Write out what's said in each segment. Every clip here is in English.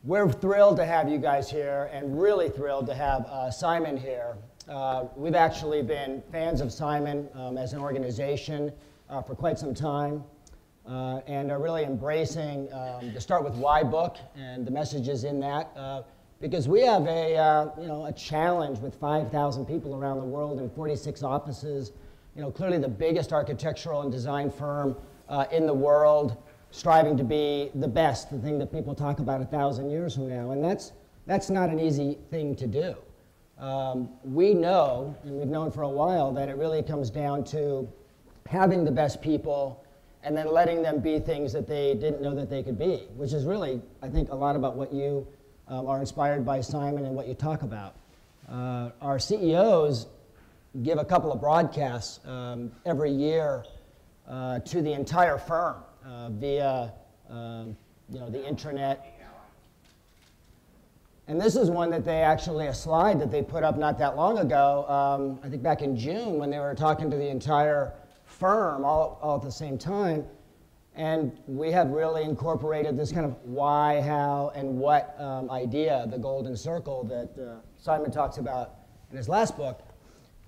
We're thrilled to have you guys here, and really thrilled to have Simon here. We've actually been fans of Simon as an organization for quite some time, and are really embracing the Start With Why book and the messages in that, because we have a challenge with 5,000 people around the world in 46 offices. Clearly the biggest architectural and design firm in the world, striving to be the best, the thing that people talk about 1,000 years from now. And that's not an easy thing to do. We know, and we've known for a while, that it really comes down to having the best people and then letting them be things that they didn't know that they could be, which is really, I think, a lot about what you are inspired by, Simon, and what you talk about. Our CEOs give a couple of broadcasts every year to the entire firm via the internet. And this is one that they actually, a slide that they put up not that long ago, I think back in June, when they were talking to the entire firm all at the same time. And we have really incorporated this kind of why, how, and what idea, the golden circle that Simon talks about in his last book,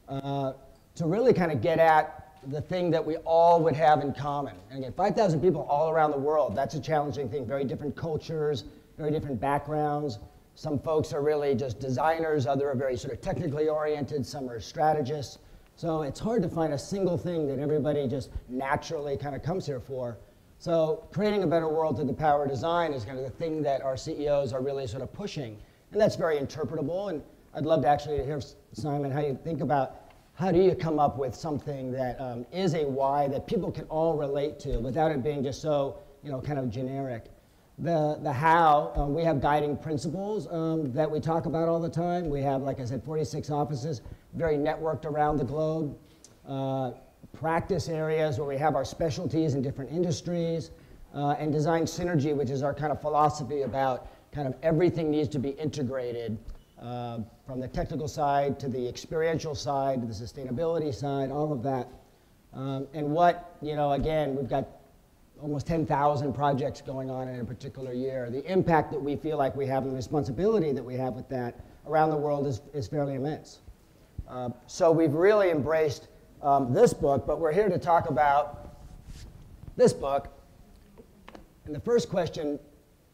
to really kind of get at the thing that we all would have in common. And again, 5,000 people all around the world, that's a challenging thing. Very different cultures, very different backgrounds. Some folks are really just designers, others are very sort of technically oriented, some are strategists. So it's hard to find a single thing that everybody just naturally kind of comes here for. So creating a better world through the power of design is kind of the thing that our CEOs are really sort of pushing. And that's very interpretable. And I'd love to actually hear, Simon, how you think about how do you come up with something that is a why that people can all relate to without it being just so, kind of generic. The how, we have guiding principles that we talk about all the time. We have, like I said, 46 offices, very networked around the globe. Practice areas where we have our specialties in different industries, and design synergy, which is our kind of philosophy about kind of everything needs to be integrated from the technical side to the experiential side to the sustainability side, all of that. And what, again, we've got almost 10,000 projects going on in a particular year. The impact that we feel like we have and the responsibility that we have with that around the world is fairly immense. So we've really embraced this book, but we're here to talk about this book. And the first question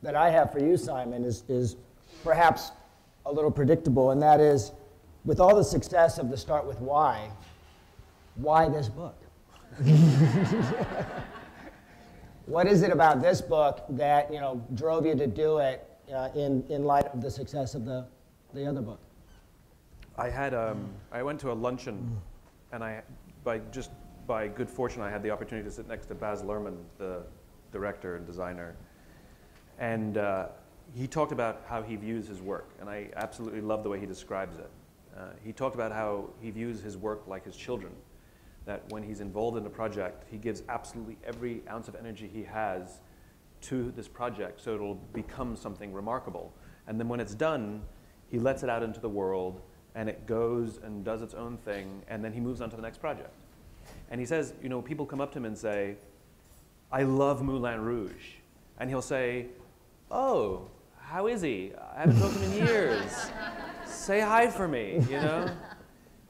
that I have for you, Simon, is perhaps a little predictable, and that is, with all the success of the Start With Why this book? What is it about this book that drove you to do it in light of the success of the other book? I went to a luncheon, and by good fortune, I had the opportunity to sit next to Baz Luhrmann, the director and designer, and he talked about how he views his work, and I absolutely love the way he describes it. He talked about how he views his work like his children, that when he's involved in a project, he gives absolutely every ounce of energy he has to this project so it'll become something remarkable. And then when it's done, he lets it out into the world, and it goes and does its own thing, and then he moves on to the next project. And he says, people come up to him and say, I love Moulin Rouge. And he'll say, oh, how is he? I haven't talked to him in years. Say hi for me,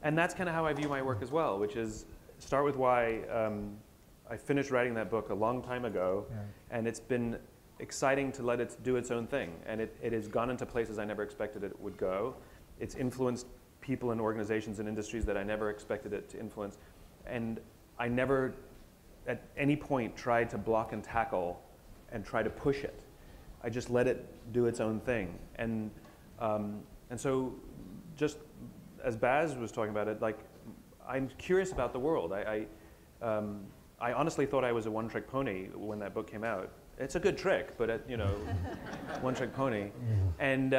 And that's kind of how I view my work as well, which is Start With Why. I finished writing that book a long time ago, and it's been exciting to let it do its own thing. And it has gone into places I never expected it would go. It's influenced people and organizations and industries that I never expected it to influence. And I never, at any point, tried to block and tackle and try to push it. I just let it do its own thing. And so, just as Baz was talking about it, I'm curious about the world. I honestly thought I was a one-trick pony when that book came out. It's a good trick, but one-trick pony. And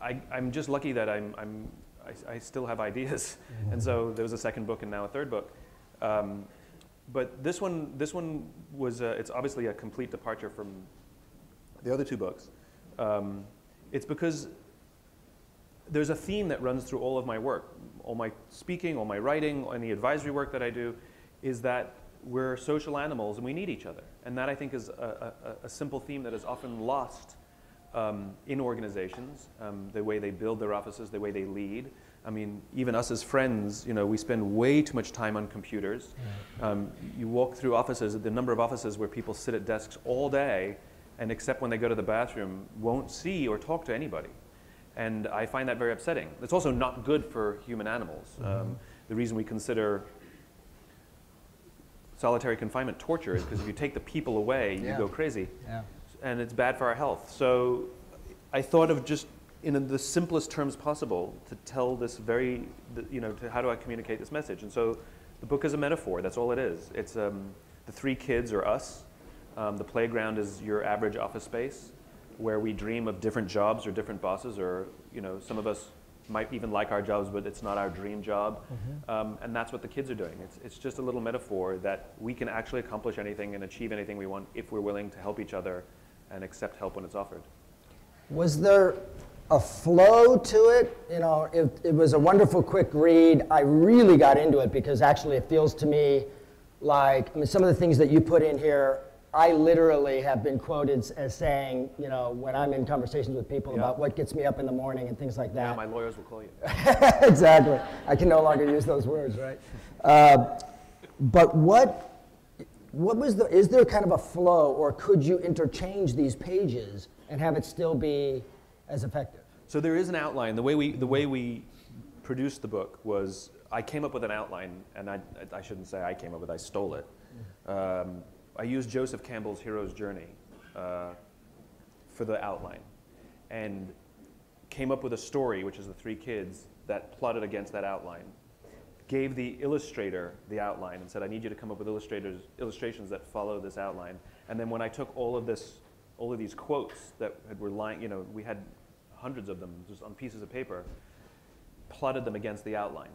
I'm just lucky that I still have ideas. And so there was a second book and now a third book. But this one was it's obviously a complete departure from the other two books. It's because there's a theme that runs through all of my work, all my speaking, all my writing, any advisory work that I do, is that we're social animals and we need each other. And that, I think, is a simple theme that is often lost in organizations, the way they build their offices, the way they lead. I mean, even us as friends, you know, we spend way too much time on computers. You walk through offices, the number of offices where people sit at desks all day, and except when they go to the bathroom, won't see or talk to anybody. And I find that very upsetting. It's also not good for human animals. The reason we consider solitary confinement torture is because if you take the people away, you go crazy. And it's bad for our health. So I thought of just in the simplest terms possible to tell this you know, how do I communicate this message? And so the book is a metaphor, that's all it is. It's the three kids are us. The playground is your average office space where we dream of different jobs or different bosses, or, you know, some of us might even like our jobs, but it's not our dream job. And that's what the kids are doing. It's just a little metaphor that we can actually accomplish anything and achieve anything we want if we're willing to help each other and accept help when it's offered. Was there a flow to it? You know, it was a wonderful quick read. I really got into it because actually it feels to me like, I mean, some of the things that you put in here, I literally have been quoted as saying, you know, when I'm in conversations with people about what gets me up in the morning and things like that. Yeah, my lawyers will call you. Exactly. I can no longer use those words, right? But what was is there kind of a flow, or could you interchange these pages and have it still be as effective? So there is an outline. The way we produced the book was, I came up with an outline, and I shouldn't say I came up with it, I stole it. I used Joseph Campbell's Hero's Journey for the outline, and came up with a story, which is the three kids, that plotted against that outline. Gave the illustrator the outline and said, I need you to come up with illustrations that follow this outline. And then when I took all of these quotes that were lying, you know, we had hundreds of them just on pieces of paper, plotted them against the outline.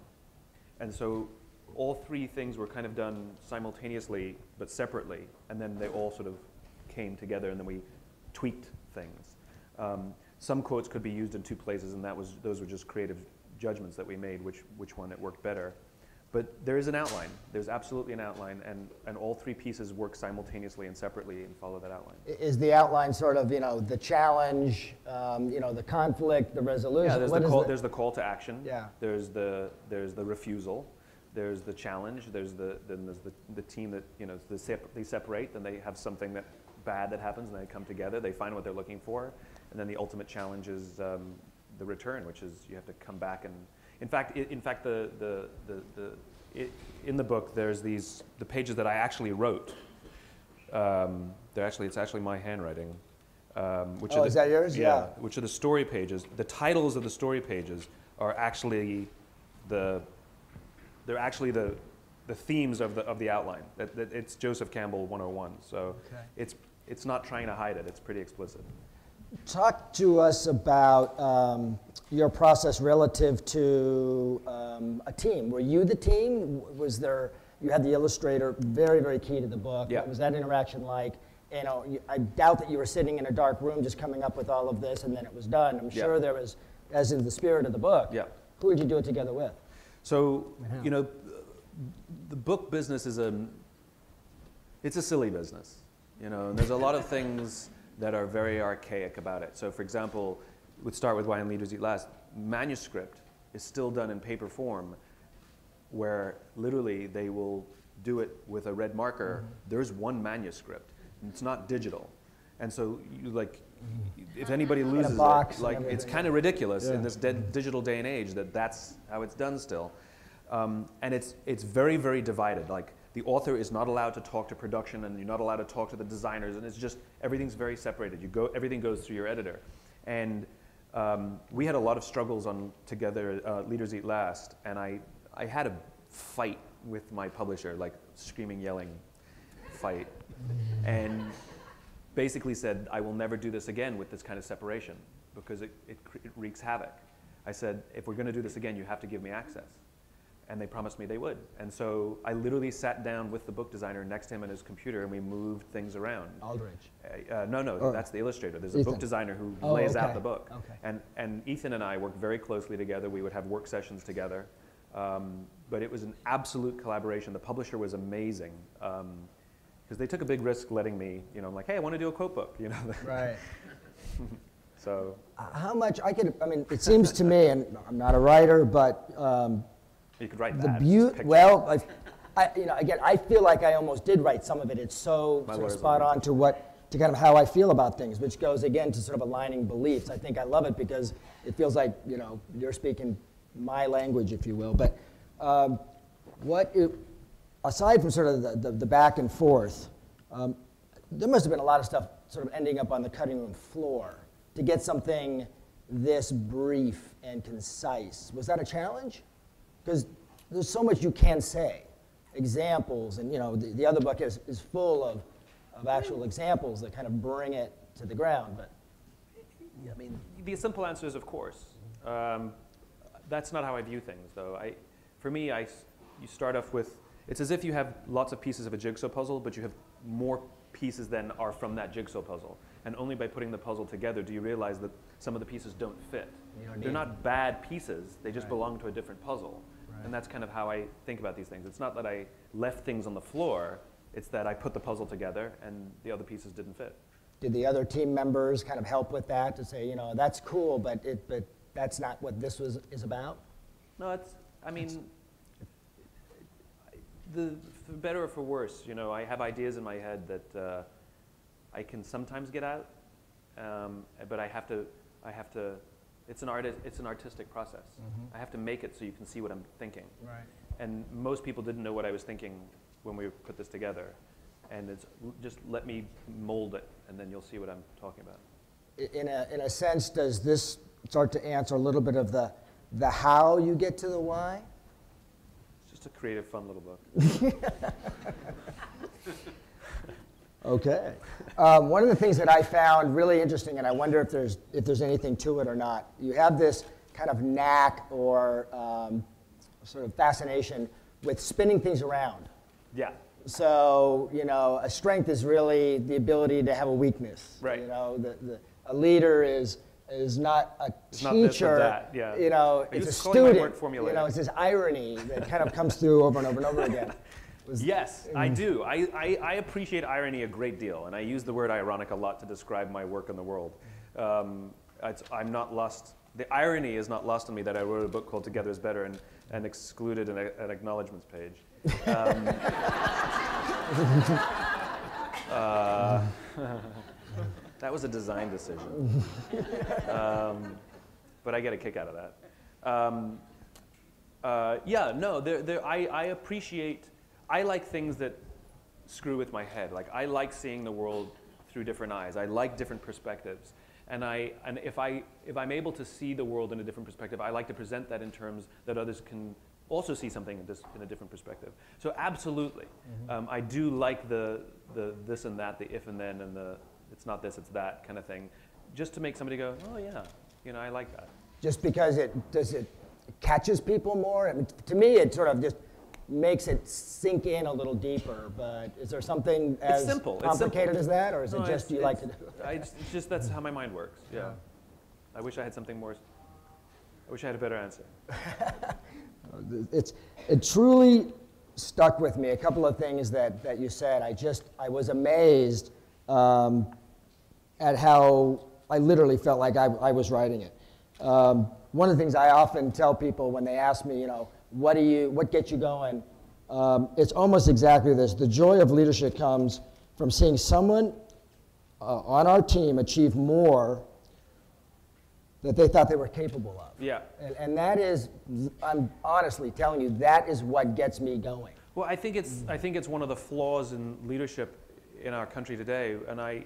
And so all three things were kind of done simultaneously but separately, and then they all sort of came together, and then we tweaked things. Some quotes could be used in two places, and those were just creative judgments that we made, which one it worked better. But there is an outline. There's absolutely an outline, and all three pieces work simultaneously and separately and follow that outline. Is the outline sort of, you know, the challenge, you know, the conflict, the resolution? Yeah, there's the call to action. Yeah. There's the refusal. There's the challenge. Then there's the team that, you know, they separate. Then they have something bad that happens, and they come together. They find what they're looking for, and then the ultimate challenge is the return, which is you have to come back and. In fact, in the book, there's the pages that I actually wrote. It's actually my handwriting. Is that yours? Yeah. Which are the story pages. The titles of the story pages are actually the themes of the outline. It's Joseph Campbell 101. So it's not trying to hide it. It's pretty explicit. Talk to us about your process relative to a team. Were you the team? Was there? You had the illustrator, very, very key to the book. Yeah. What was that interaction like? You know, I doubt that you were sitting in a dark room just coming up with all of this and then it was done. I'm sure there was, as in the spirit of the book. Yeah. Who did you do it together with? So, you know, the book business it's a silly business, you know, and there's a lot of things that are very archaic about it. So for example, we'd start with Why Leaders Eat Last. Manuscript is still done in paper form, where literally they will do it with a red marker. There's one manuscript, and it's not digital. And so if anybody loses it, it's kind of ridiculous in this digital day and age that's how it's done still. And it's very, very divided. Like, the author is not allowed to talk to production, and you're not allowed to talk to the designers, and it's just, everything's very separated. Everything goes through your editor. And we had a lot of struggles together, Leaders Eat Last, and I had a fight with my publisher, like screaming, yelling fight, and basically said, I will never do this again with this kind of separation, because it wreaks havoc. I said, if we're going to do this again, you have to give me access. And they promised me they would. And so I literally sat down with the book designer next to him on his computer, and we moved things around. Aldrich? No, that's the illustrator. There's a book designer who lays out the book. Okay. And Ethan and I worked very closely together. We would have work sessions together. But it was an absolute collaboration. The publisher was amazing, because they took a big risk letting me, you know, I'm like, hey, I want to do a quote book, you know. Right. So How much, I mean, it seems to me, and I'm not a writer, but you could write the that. beauty, well, again, I feel like I almost did write some of it. It's so My sort of lawyers spot will on to kind of how I feel about things, which goes again to sort of aligning beliefs. I think I love it because it feels like, you're speaking my language, if you will. But aside from sort of the back and forth, there must have been a lot of stuff sort of ending up on the cutting room floor to get something this brief and concise. Was that a challenge? Because there's so much you can say, examples, and the other book is full of actual examples that kind of bring it to the ground. But I mean, the simple answer is of course. That's not how I view things, though. For me, you start off with, it's as if you have lots of pieces of a jigsaw puzzle, but you have more pieces than are from that jigsaw puzzle. And only by putting the puzzle together do you realize that some of the pieces don't fit. They're not bad pieces, they just belong to a different puzzle. Right. And that's kind of how I think about these things. It's not that I left things on the floor, it's that I put the puzzle together and the other pieces didn't fit. Did the other team members kind of help with that to say, that's cool, but that's not what this is about? No, for better or for worse, I have ideas in my head that I can sometimes get out, but I have to. It's an artistic process. Mm-hmm. I have to make it so you can see what I'm thinking. Right. And most people didn't know what I was thinking when we put this together, and it's just let me mold it, and then you'll see what I'm talking about. In a sense, does this start to answer a little bit of the how you get to the why? It's just a creative, fun little book. Okay. One of the things that I found really interesting, and I wonder if there's anything to it or not, you have this kind of knack or sort of fascination with spinning things around. Yeah. So, a strength is really the ability to have a weakness. Right. A leader is not a it's teacher. Not this or that. Yeah. It's a student. It's this irony that kind of comes through over and over and over again. Yes, I do. I appreciate irony a great deal, and I use the word ironic a lot to describe my work in the world. I'm not lost. The irony is not lost on me that I wrote a book called Together is Better and excluded an acknowledgements page. That was a design decision. But I get a kick out of that. I appreciate. I like things that screw with my head. Like I like seeing the world through different eyes. I like different perspectives, and if I'm able to see the world in a different perspective, I like to present that in terms that others can also see something in a different perspective. So absolutely, mm-hmm. I do like the this and that, the if and then, and the it's not this, it's that kind of thing, just to make somebody go, oh yeah, I like that. Just because it catches people more. I mean, to me, it sort of just makes it sink in a little deeper, but is there something as complicated as that, or is it just you like to do it? It's just that's how my mind works, yeah. I wish I had something more, I wish I had a better answer. It truly stuck with me, a couple of things that you said. I was amazed at how I literally felt like I was writing it. One of the things I often tell people when they ask me, what gets you going? It's almost exactly this. The joy of leadership comes from seeing someone on our team achieve more that they thought they were capable of. Yeah. And that is, I'm honestly telling you, that is what gets me going. Well, I think it's one of the flaws in leadership in our country today, and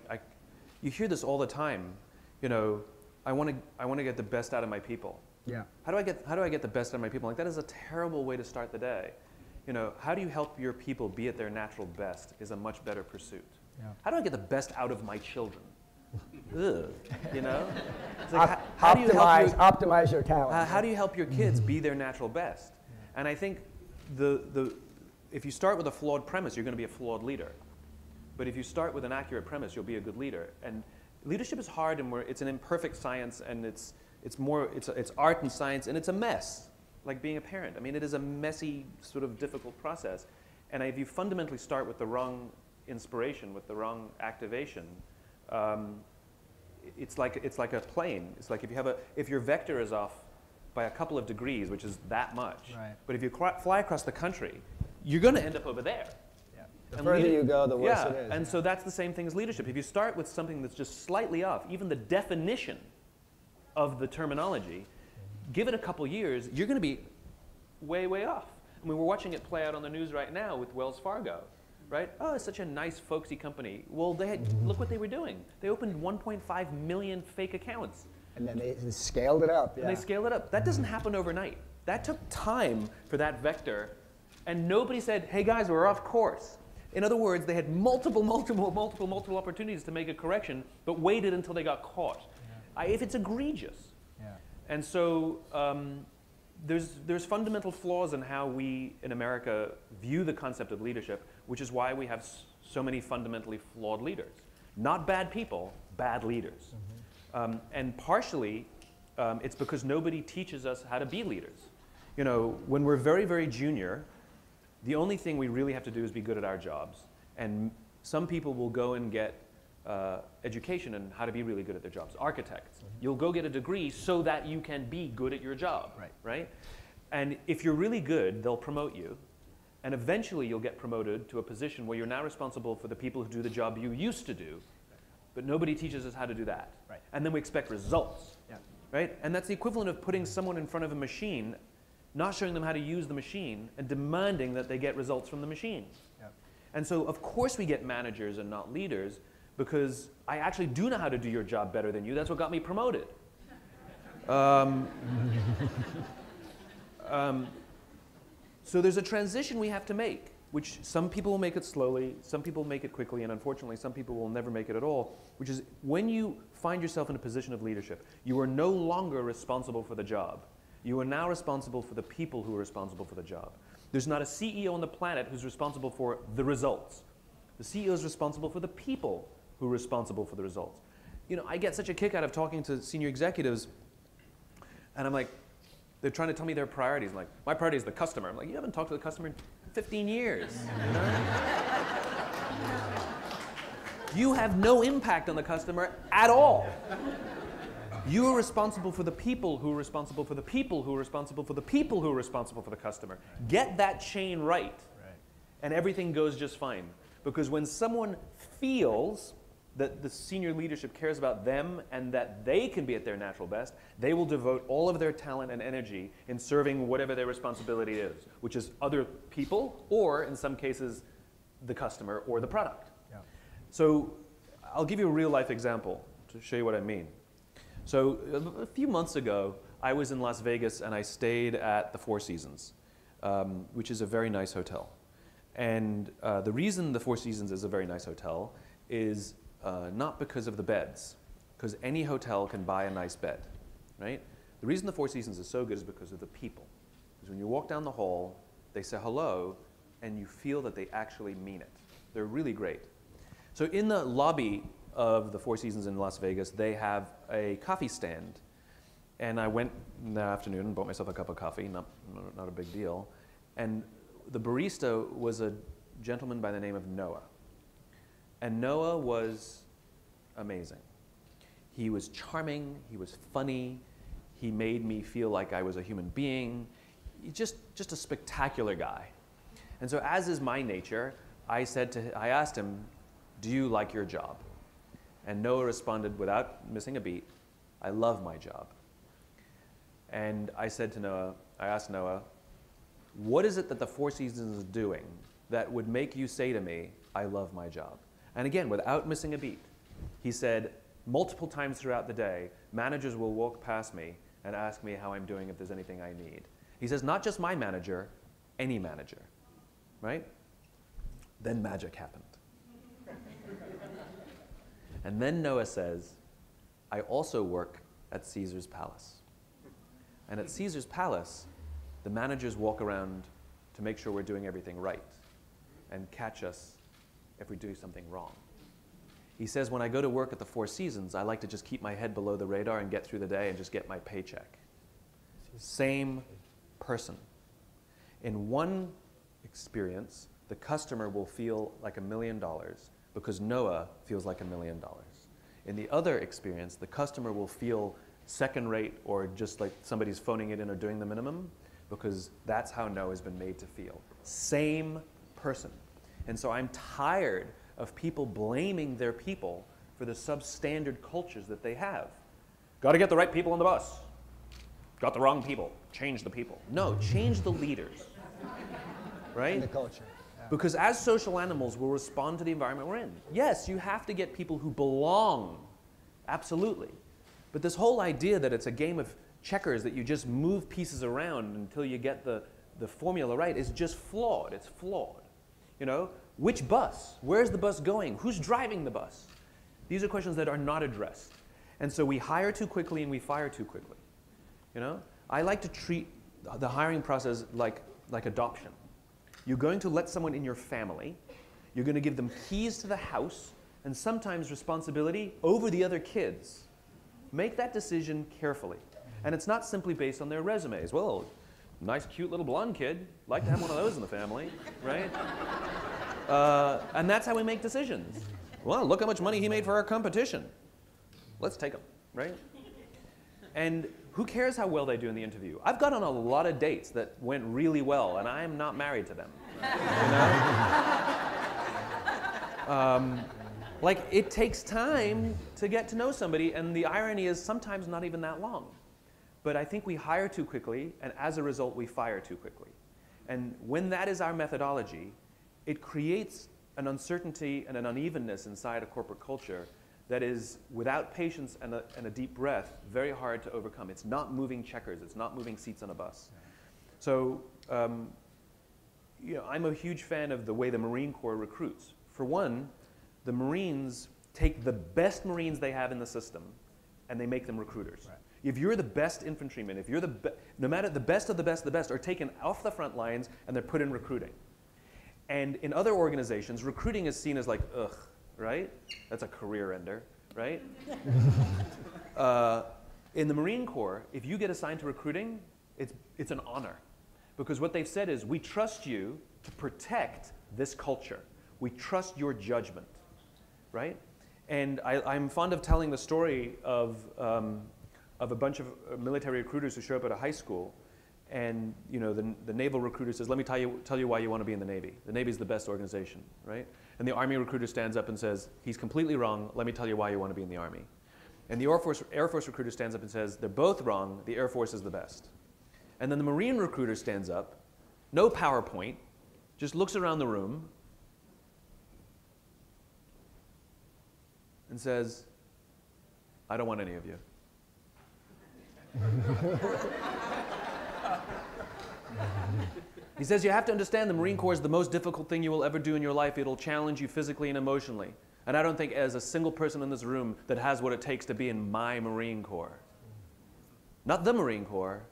you hear this all the time. I want to get the best out of my people. Yeah. How do I get the best out of my people? Like that is a terrible way to start the day. How do you help your people be at their natural best is a much better pursuit. Yeah. How do I get the best out of my children? Ugh, It's like, how do you optimize your talent. How do you help your kids be their natural best? And I think if you start with a flawed premise, you're going to be a flawed leader. But if you start with an accurate premise, you'll be a good leader. And leadership is hard, and it's an imperfect science, and it's art and science, and it's a mess, like being a parent. I mean, it is a messy, sort of difficult process. And if you fundamentally start with the wrong inspiration, with the wrong activation, it's like a plane. It's like if your vector is off by a couple of degrees, which is that much, Right. but if you fly across the country, you're going to end up over there. Yeah. The further you go, the worse yeah, it is. and so that's the same thing as leadership. If you start with something that's just slightly off, even the definition of the terminology, give it a couple years, you're going to be way, way off. I mean, we're watching it play out on the news right now with Wells Fargo, right? Oh, it's such a nice, folksy company. Well, look what they were doing. They opened 1.5 million fake accounts. And then they scaled it up. Yeah. And they scaled it up. That doesn't happen overnight. That took time for that vector. And nobody said, hey guys, we're off course. In other words, they had multiple opportunities to make a correction, but waited until they got caught. Yeah. If it's egregious. Yeah. And so there's fundamental flaws in how we in America view the concept of leadership, which is why we have so many fundamentally flawed leaders. Not bad people, bad leaders. Mm-hmm. And partially, it's because nobody teaches us how to be leaders. You know, when we're very, very junior, the only thing we really have to do is be good at our jobs. And some people will go and get education in how to be really good at their jobs. Architects. Mm-hmm. You'll go get a degree so that you can be good at your job, right? And if you're really good, they'll promote you. And eventually you'll get promoted to a position where you're now responsible for the people who do the job you used to do. But nobody teaches us how to do that. Right. And then we expect results, right? And that's the equivalent of putting someone in front of a machine, not showing them how to use the machine, and demanding that they get results from the machine. Yeah. And so, of course, we get managers and not leaders, because I actually do know how to do your job better than you. That's what got me promoted. So there's a transition we have to make, which some people will make it slowly, some people make it quickly, and unfortunately some people will never make it at all, which is when you find yourself in a position of leadership, you are no longer responsible for the job. You are now responsible for the people who are responsible for the job. There's not a CEO on the planet who's responsible for the results. The CEO is responsible for the people who are responsible for the results. You know, I get such a kick out of talking to senior executives, and I'm like, they're trying to tell me their priorities. I'm like, my priority is the customer. I'm like, you haven't talked to the customer in 15 years. You know? You have no impact on the customer at all. You are responsible for the people who are responsible for the people who are responsible for the people who are responsible for the customer. Get that chain right, and everything goes just fine. Because when someone feels that the senior leadership cares about them and that they can be at their natural best, they will devote all of their talent and energy in serving whatever their responsibility is, which is other people, or in some cases, the customer or the product. Yeah. So I'll give you a real life example to show you what I mean. So a few months ago, I was in Las Vegas and I stayed at the Four Seasons, which is a very nice hotel. And the reason the Four Seasons is a very nice hotel is not because of the beds, because any hotel can buy a nice bed, right? The reason the Four Seasons is so good is because of the people. Because when you walk down the hall, they say hello, and you feel that they actually mean it. They're really great. So in the lobby of the Four Seasons in Las Vegas, they have a coffee stand. And I went in the afternoon and bought myself a cup of coffee, not a big deal. And the barista was a gentleman by the name of Noah. And Noah was amazing. He was charming, he was funny, he made me feel like I was a human being. Just a spectacular guy. And so as is my nature, I asked him, do you like your job? And Noah responded without missing a beat, I love my job. And I asked Noah, what is it that the Four Seasons is doing that would make you say to me, I love my job? And again, without missing a beat, he said, multiple times throughout the day, managers will walk past me and ask me how I'm doing, if there's anything I need. He says, not just my manager, any manager, right? Then magic happened. And then Noah says, I also work at Caesar's Palace. And at Caesar's Palace, the managers walk around to make sure we're doing everything right and catch us if we do something wrong. He says, when I go to work at the Four Seasons, I like to just keep my head below the radar and get through the day and just get my paycheck. Same person. In one experience, the customer will feel like $1 million because Noah feels like $1 million. In the other experience, the customer will feel second rate or just like somebody's phoning it in or doing the minimum, because that's how no has been made to feel. Same person. And so I'm tired of people blaming their people for the substandard cultures that they have. Got to get the right people on the bus. Got the wrong people. Change the people. No, change the leaders. Right? And the culture. Yeah. Because as social animals, we'll respond to the environment we're in. Yes, you have to get people who belong. Absolutely. But this whole idea that it's a game of checkers, that you just move pieces around until you get the formula right, is just flawed. It's flawed. You know, which bus? Where's the bus going? Who's driving the bus? These are questions that are not addressed. And so we hire too quickly and we fire too quickly. You know, I like to treat the hiring process like adoption. You're going to let someone in your family. You're going to give them keys to the house and sometimes responsibility over the other kids. Make that decision carefully. And it's not simply based on their resumes. Well, nice, cute little blonde kid. Like to have one of those in the family, right? And that's how we make decisions. Well, look how much money he made for our competition. Let's take him, right? And who cares how well they do in the interview? I've gone on a lot of dates that went really well, and I'm not married to them. You know? Like, it takes time to get to know somebody, and the irony is sometimes not even that long. But I think we hire too quickly, and as a result, we fire too quickly. And when that is our methodology, it creates an uncertainty and an unevenness inside a corporate culture that is, without patience and a deep breath, very hard to overcome. It's not moving checkers. It's not moving seats on a bus. So, you know, I'm a huge fan of the way the Marine Corps recruits. For one, the Marines take the best Marines they have in the system, and they make them recruiters. Right. If you're the best infantryman, if you're no matter the best of the best are taken off the front lines and they're put in recruiting. And in other organizations, recruiting is seen as like, ugh, right? That's a career ender, right? In the Marine Corps, if you get assigned to recruiting, it's an honor. Because what they've said is, we trust you to protect this culture. We trust your judgment, right? And I'm fond of telling the story of a bunch of military recruiters who show up at a high school, and you know, the naval recruiter says, let me tell you why you want to be in the Navy. The Navy is the best organization, right? And the Army recruiter stands up and says, he's completely wrong, let me tell you why you want to be in the Army. And the Air Force recruiter stands up and says, they're both wrong, the Air Force is the best. And then the Marine recruiter stands up, no PowerPoint, just looks around the room and says, I don't want any of you. He says, you have to understand the Marine Corps is the most difficult thing you will ever do in your life. It'll challenge you physically and emotionally. And I don't think as a single person in this room that has what it takes to be in my Marine Corps. Not the Marine Corps,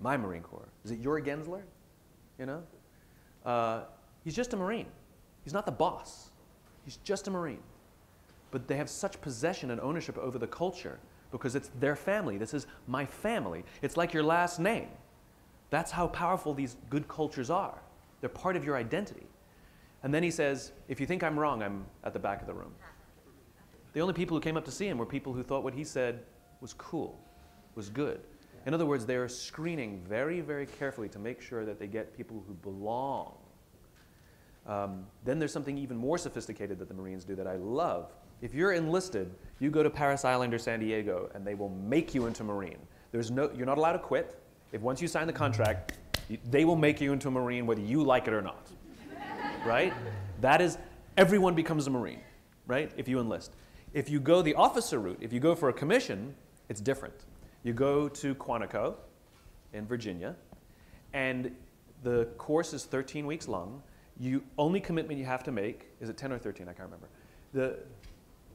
my Marine Corps. Is it your Gensler? You know? He's just a Marine. He's not the boss. He's just a Marine. But they have such possession and ownership over the culture because it's their family. This is my family. It's like your last name. That's how powerful these good cultures are. They're part of your identity. And then he says, if you think I'm wrong, I'm at the back of the room. The only people who came up to see him were people who thought what he said was cool, was good. In other words, they're screening very, very carefully to make sure that they get people who belong. Then there's something even more sophisticated that the Marines do that I love. If you're enlisted, you go to Paris Island or San Diego, and they will make you into Marine. You're not allowed to quit. If once you sign the contract, they will make you into a Marine whether you like it or not, right? That is, everyone becomes a Marine, right, if you enlist. If you go the officer route, if you go for a commission, it's different. You go to Quantico in Virginia, and the course is 13 weeks long. Only commitment you have to make, is it 10 or 13? I can't remember.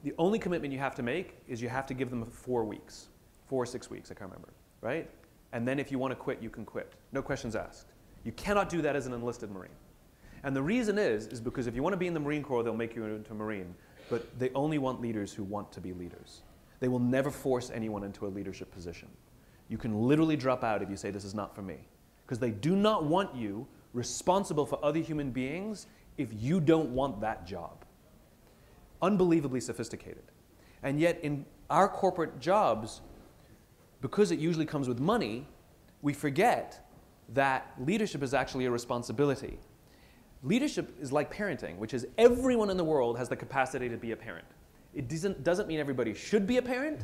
The only commitment you have to make is you have to give them 4 weeks, 4 or 6 weeks, I can't remember, right? And then if you want to quit, you can quit. No questions asked. You cannot do that as an enlisted Marine. And the reason is because if you want to be in the Marine Corps, they'll make you into a Marine. But they only want leaders who want to be leaders. They will never force anyone into a leadership position. You can literally drop out if you say, this is not for me. Because they do not want you responsible for other human beings if you don't want that job. Unbelievably sophisticated. And yet in our corporate jobs, because it usually comes with money, we forget that leadership is actually a responsibility. Leadership is like parenting, which is everyone in the world has the capacity to be a parent. It doesn't mean everybody should be a parent,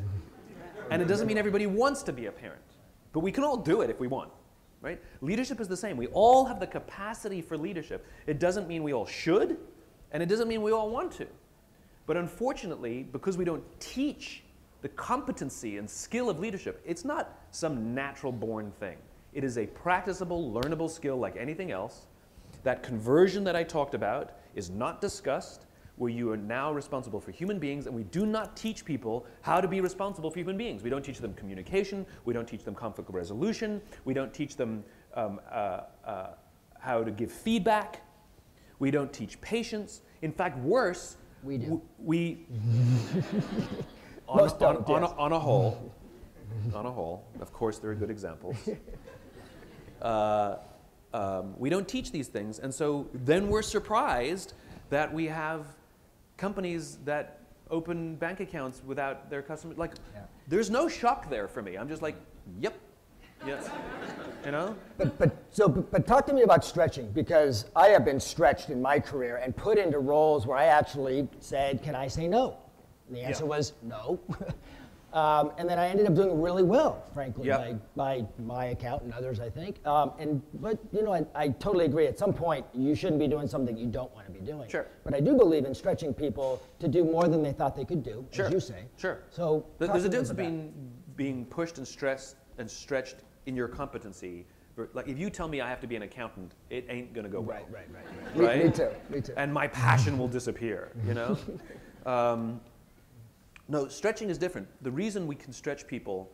and it doesn't mean everybody wants to be a parent. But we can all do it if we want, right? Leadership is the same. We all have the capacity for leadership. It doesn't mean we all should, and it doesn't mean we all want to. But unfortunately, because we don't teach the competency and skill of leadership, it's not some natural born thing. It is a practicable, learnable skill like anything else. That conversion that I talked about is not discussed, where you are now responsible for human beings, and we do not teach people how to be responsible for human beings. We don't teach them communication, we don't teach them conflict resolution, we don't teach them how to give feedback, we don't teach patience. In fact, worse, we do. On a whole, of course there are good examples. We don't teach these things, and so then we're surprised that we have companies that open bank accounts without their customers. Like, there's no shock there for me. I'm just like, yep, yes, you know? But talk to me about stretching, because I have been stretched in my career and put into roles where I actually said, can I say no? And the answer was no. And then I ended up doing really well, frankly, by my account and others, I think. But you know, I totally agree. At some point, you shouldn't be doing something you don't want to be doing. Sure. But I do believe in stretching people to do more than they thought they could do, as you say. Sure. So there's a difference between being pushed and stressed and stretched in your competency. Like, if you tell me I have to be an accountant, it ain't going to go well. Right. Me too. And my passion will disappear, you know? No, stretching is different. The reason we can stretch people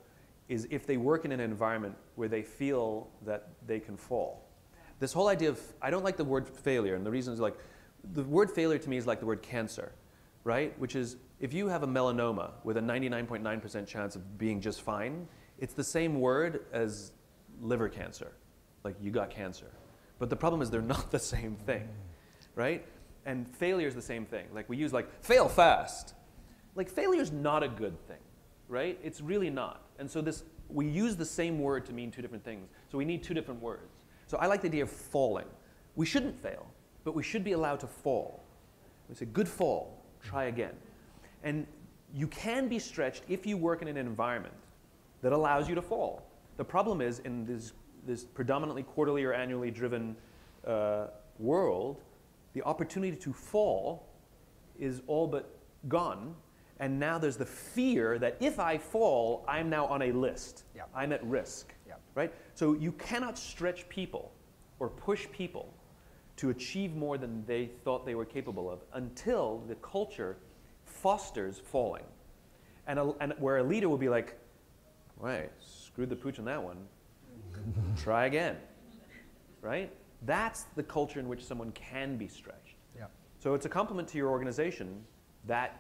is if they work in an environment where they feel that they can fall. This whole idea of, I don't like the word failure, and the reason is like, the word failure to me is like the word cancer, right? Which is, if you have a melanoma with a 99.9% chance of being just fine, it's the same word as liver cancer. Like, you got cancer. But the problem is they're not the same thing, right? And failure is the same thing. Like, we use like, fail fast. Like, failure is not a good thing, right? It's really not. And so we use the same word to mean two different things. So we need two different words. So I like the idea of falling. We shouldn't fail, but we should be allowed to fall. We say, good fall, try again. And you can be stretched if you work in an environment that allows you to fall. The problem is, in this predominantly quarterly or annually driven world, the opportunity to fall is all but gone. And now there's the fear that if I fall, I'm now on a list. Yep. I'm at risk, right? So you cannot stretch people or push people to achieve more than they thought they were capable of until the culture fosters falling. And where a leader will be like, right, screwed the pooch on that one, try again, right? That's the culture in which someone can be stretched. Yep. So it's a compliment to your organization that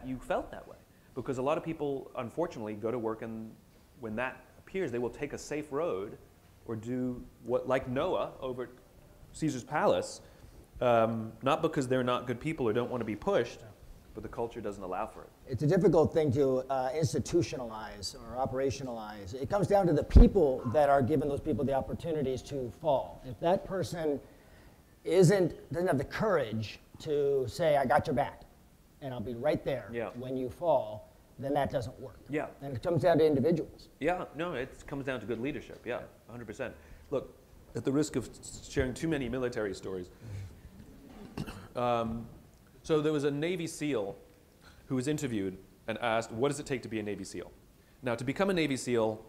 you felt that way. Because a lot of people, unfortunately, go to work, and when that appears, they will take a safe road or do what, like Noah over at Caesar's palace, not because they're not good people or don't want to be pushed, but the culture doesn't allow for it. It's a difficult thing to institutionalize or operationalize. It comes down to the people that are giving those people the opportunities to fall. If that person doesn't have the courage to say, I got your back, and I'll be right there when you fall, then that doesn't work. Yeah. And it comes down to individuals. Yeah, no, it comes down to good leadership, 100%. Look, at the risk of sharing too many military stories, so there was a Navy SEAL who was interviewed and asked, what does it take to be a Navy SEAL? Now, to become a Navy SEAL,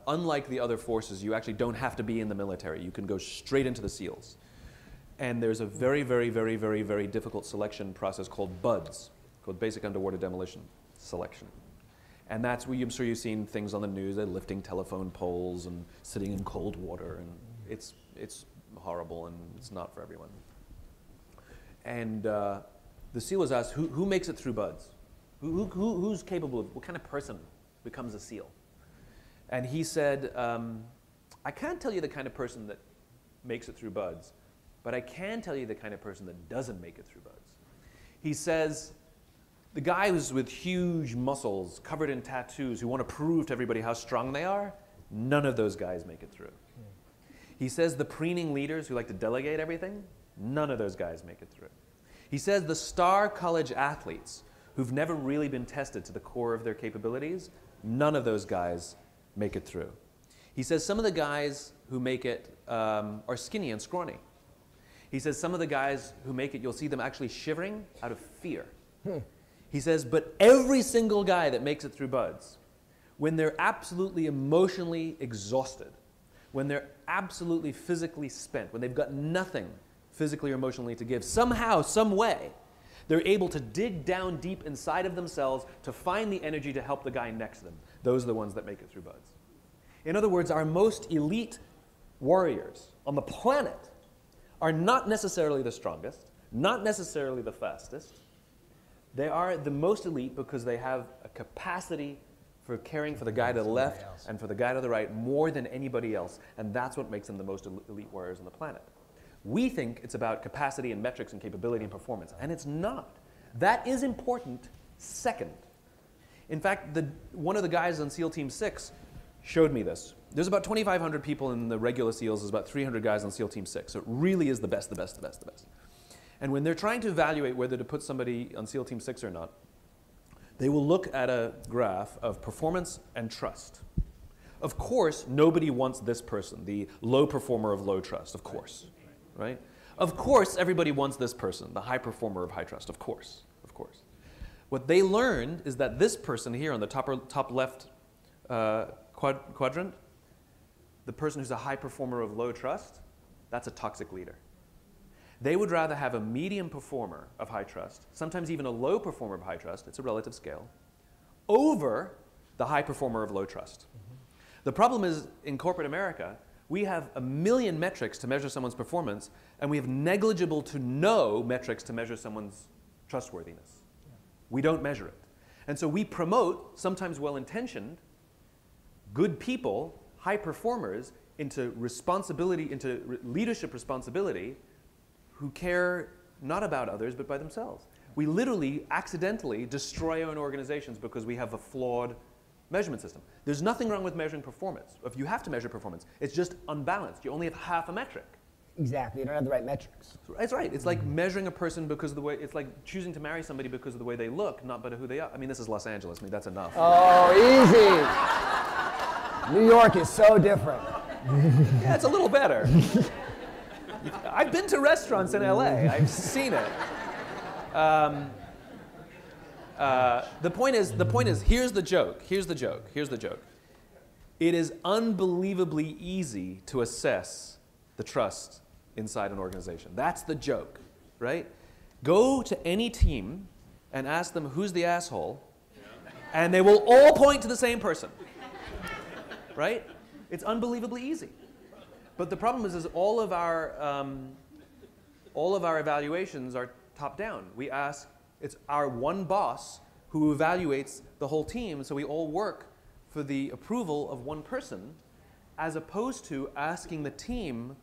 unlike the other forces, you actually don't have to be in the military. You can go straight into the SEALs. And there's a very, very, very, very, very difficult selection process called BUDS, called Basic Underwater Demolition Selection. And that's where I'm sure you've seen things on the news, they're lifting telephone poles and sitting in cold water, and it's horrible, and it's not for everyone. And the SEAL was asked, who makes it through BUDS? Who's capable of, what kind of person becomes a SEAL? And he said, I can't tell you the kind of person that makes it through BUDS, but I can tell you the kind of person that doesn't make it through BUDS. He says, The guys with huge muscles, covered in tattoos, who want to prove to everybody how strong they are, none of those guys make it through. He says the preening leaders who like to delegate everything, none of those guys make it through. He says the star college athletes who've never really been tested to the core of their capabilities, none of those guys make it through. He says some of the guys who make it are skinny and scrawny. He says some of the guys who make it, you'll see them actually shivering out of fear. He says, but every single guy that makes it through BUD/S, when they're absolutely emotionally exhausted, when they're absolutely physically spent, when they've got nothing physically or emotionally to give, somehow, some way, they're able to dig down deep inside of themselves to find the energy to help the guy next to them. Those are the ones that make it through BUD/S. In other words, our most elite warriors on the planet are not necessarily the strongest, not necessarily the fastest. They are the most elite because they have a capacity for caring for the guy to the left and for the guy to the right more than anybody else. And that's what makes them the most elite warriors on the planet. We think it's about capacity and metrics and capability and performance, and it's not. That is important second. In fact, one of the guys on SEAL Team 6 showed me this. There's about 2,500 people in the regular SEALs. There's about 300 guys on SEAL Team 6. So it really is the best, the best, the best, the best. And when they're trying to evaluate whether to put somebody on SEAL Team 6 or not, they will look at a graph of performance and trust. Of course, nobody wants this person, the low performer of low trust, of course, right? Of course, everybody wants this person, the high performer of high trust, of course, of course. What they learned is that this person here on the top left quadrant, the person who's a high performer of low trust, that's a toxic leader. They would rather have a medium performer of high trust, sometimes even a low performer of high trust, it's a relative scale, over the high performer of low trust. The problem is, in corporate America, we have a million metrics to measure someone's performance, and we have negligible to no metrics to measure someone's trustworthiness. We don't measure it. And so we promote, sometimes well-intentioned, good people, high performers, into responsibility, into leadership responsibility, who care not about others, but by themselves. We literally accidentally destroy our own organizations because we have a flawed measurement system. There's nothing wrong with measuring performance. If you have to measure performance, it's just unbalanced. You only have half a metric. Exactly, you don't have the right metrics. That's right. It's like measuring a person because of the way, it's like choosing to marry somebody because of the way they look, not by who they are. I mean, this is Los Angeles. I mean, that's enough. Oh, easy. New York is so different. Yeah, it's a little better. I've been to restaurants in LA. I've seen it. The point is, here's the joke. It is unbelievably easy to assess the trust inside an organization. That's the joke, right? Go to any team and ask them who's the asshole, and they will all point to the same person, right? It's unbelievably easy. But the problem is all of our evaluations are top down. We ask, it's our one boss who evaluates the whole team, so we all work for the approval of one person, as opposed to asking the team,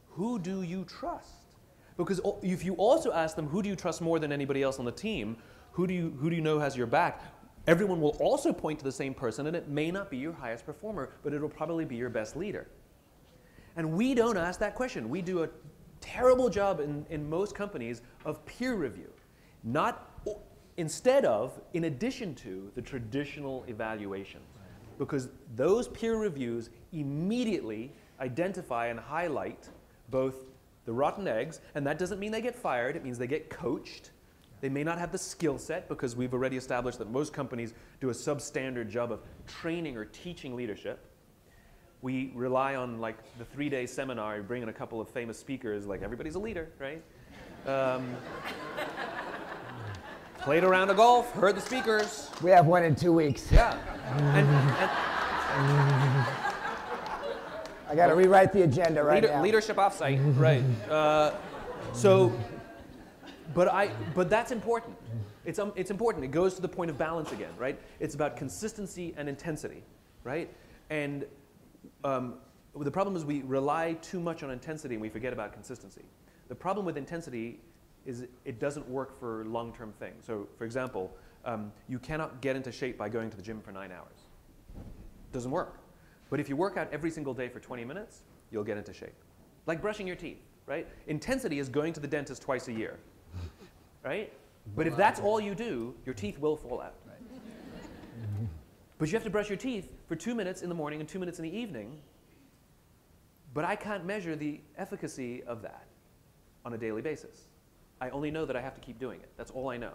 who do you trust? Because if you also ask them, who do you trust more than anybody else on the team, who do you know has your back, everyone will also point to the same person, and it may not be your highest performer, but it'll probably be your best leader. And we don't ask that question. We do a terrible job in most companies of peer review, instead of, in addition to, the traditional evaluations. Because those peer reviews immediately identify and highlight both the rotten eggs, and that doesn't mean they get fired, it means they get coached. They may not have the skill set, because we've already established that most companies do a substandard job of training or teaching leadership. We rely on like the 3-day seminar, you bring in a couple of famous speakers, like everybody's a leader, right? Played a round of golf, heard the speakers. We have one in 2 weeks. Yeah. I got to rewrite the agenda right now. Leadership offsite, right. But that's important. It's important. It goes to the point of balance again, right? It's about consistency and intensity, right? And the problem is we rely too much on intensity and we forget about consistency. The problem with intensity is it doesn't work for long-term things. So, for example, You cannot get into shape by going to the gym for 9 hours. Doesn't work. But if you work out every single day for 20 minutes, you'll get into shape. Like brushing your teeth, right? Intensity is going to the dentist twice a year, right? But if that's all you do, your teeth will fall out. Right? But you have to brush your teeth for 2 minutes in the morning and 2 minutes in the evening. But I can't measure the efficacy of that on a daily basis. I only know that I have to keep doing it. That's all I know.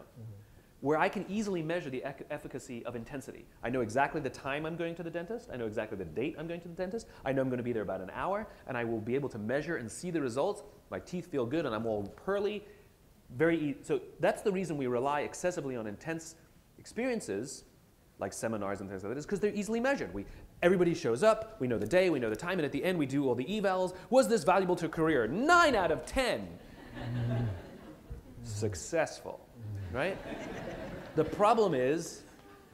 Where I can easily measure the efficacy of intensity. I know exactly the time I'm going to the dentist. I know exactly the date I'm going to the dentist. I know I'm going to be there about an hour, and I will be able to measure and see the results. My teeth feel good, and I'm all pearly. So that's the reason we rely excessively on intense experiences, like seminars and things like that, is because they're easily measured. Everybody shows up, we know the day, we know the time, and at the end we do all the evals. Was this valuable to a career? 9 out of 10. Successful, right? The problem is,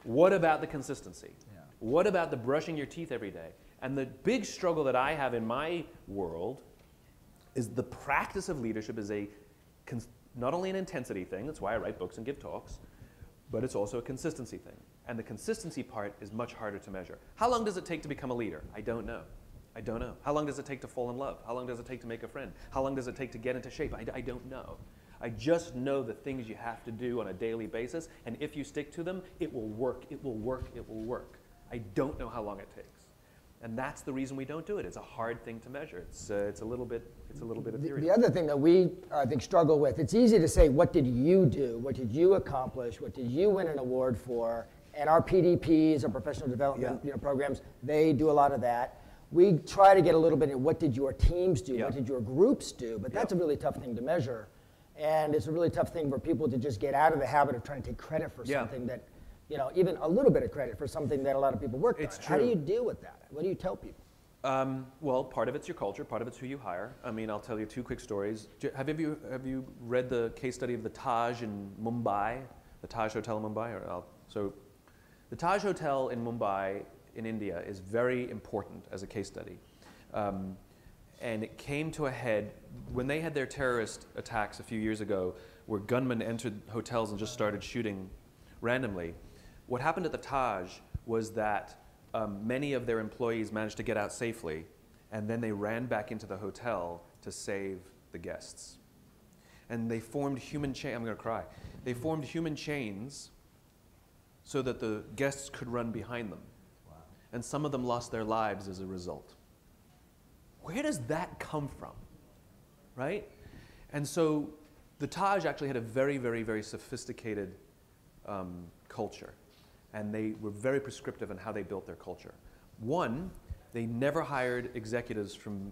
what about the consistency? Yeah. What about the brushing your teeth every day? And the big struggle that I have in my world is the practice of leadership is not only an intensity thing, that's why I write books and give talks, but it's also a consistency thing. And the consistency part is much harder to measure. How long does it take to become a leader? I don't know. I don't know. How long does it take to fall in love? How long does it take to make a friend? How long does it take to get into shape? I don't know. I just know the things you have to do on a daily basis, and if you stick to them, it will work, it will work, it will work. I don't know how long it takes. And that's the reason we don't do it. It's a hard thing to measure. It's a little bit ethereal. The other thing that we, I think, struggle with, it's easy to say, what did you do? What did you accomplish? What did you win an award for? And our PDPs, our professional development programs, they do a lot of that. We try to get a little bit in what did your teams do? What did your groups do? But that's a really tough thing to measure. And it's a really tough thing for people to just get out of the habit of trying to take credit for something that, even a little bit of credit for something that a lot of people worked on. How do you deal with that? What do you tell people? Well, part of it's your culture, part of it's who you hire. I mean, I'll tell you 2 quick stories. Have you read the case study of the Taj in Mumbai, the Taj Hotel in Mumbai? So the Taj Hotel in Mumbai in India is very important as a case study. And it came to a head when they had their terrorist attacks a few years ago, where gunmen entered hotels and just started shooting randomly. What happened at the Taj was that many of their employees managed to get out safely, and then they ran back into the hotel to save the guests. And they formed human chains. I'm going to cry. They formed human chains so that the guests could run behind them. Wow. And some of them lost their lives as a result. Where does that come from, right? And so the Taj actually had a very, very, very sophisticated culture. And they were very prescriptive in how they built their culture. One, they never hired executives from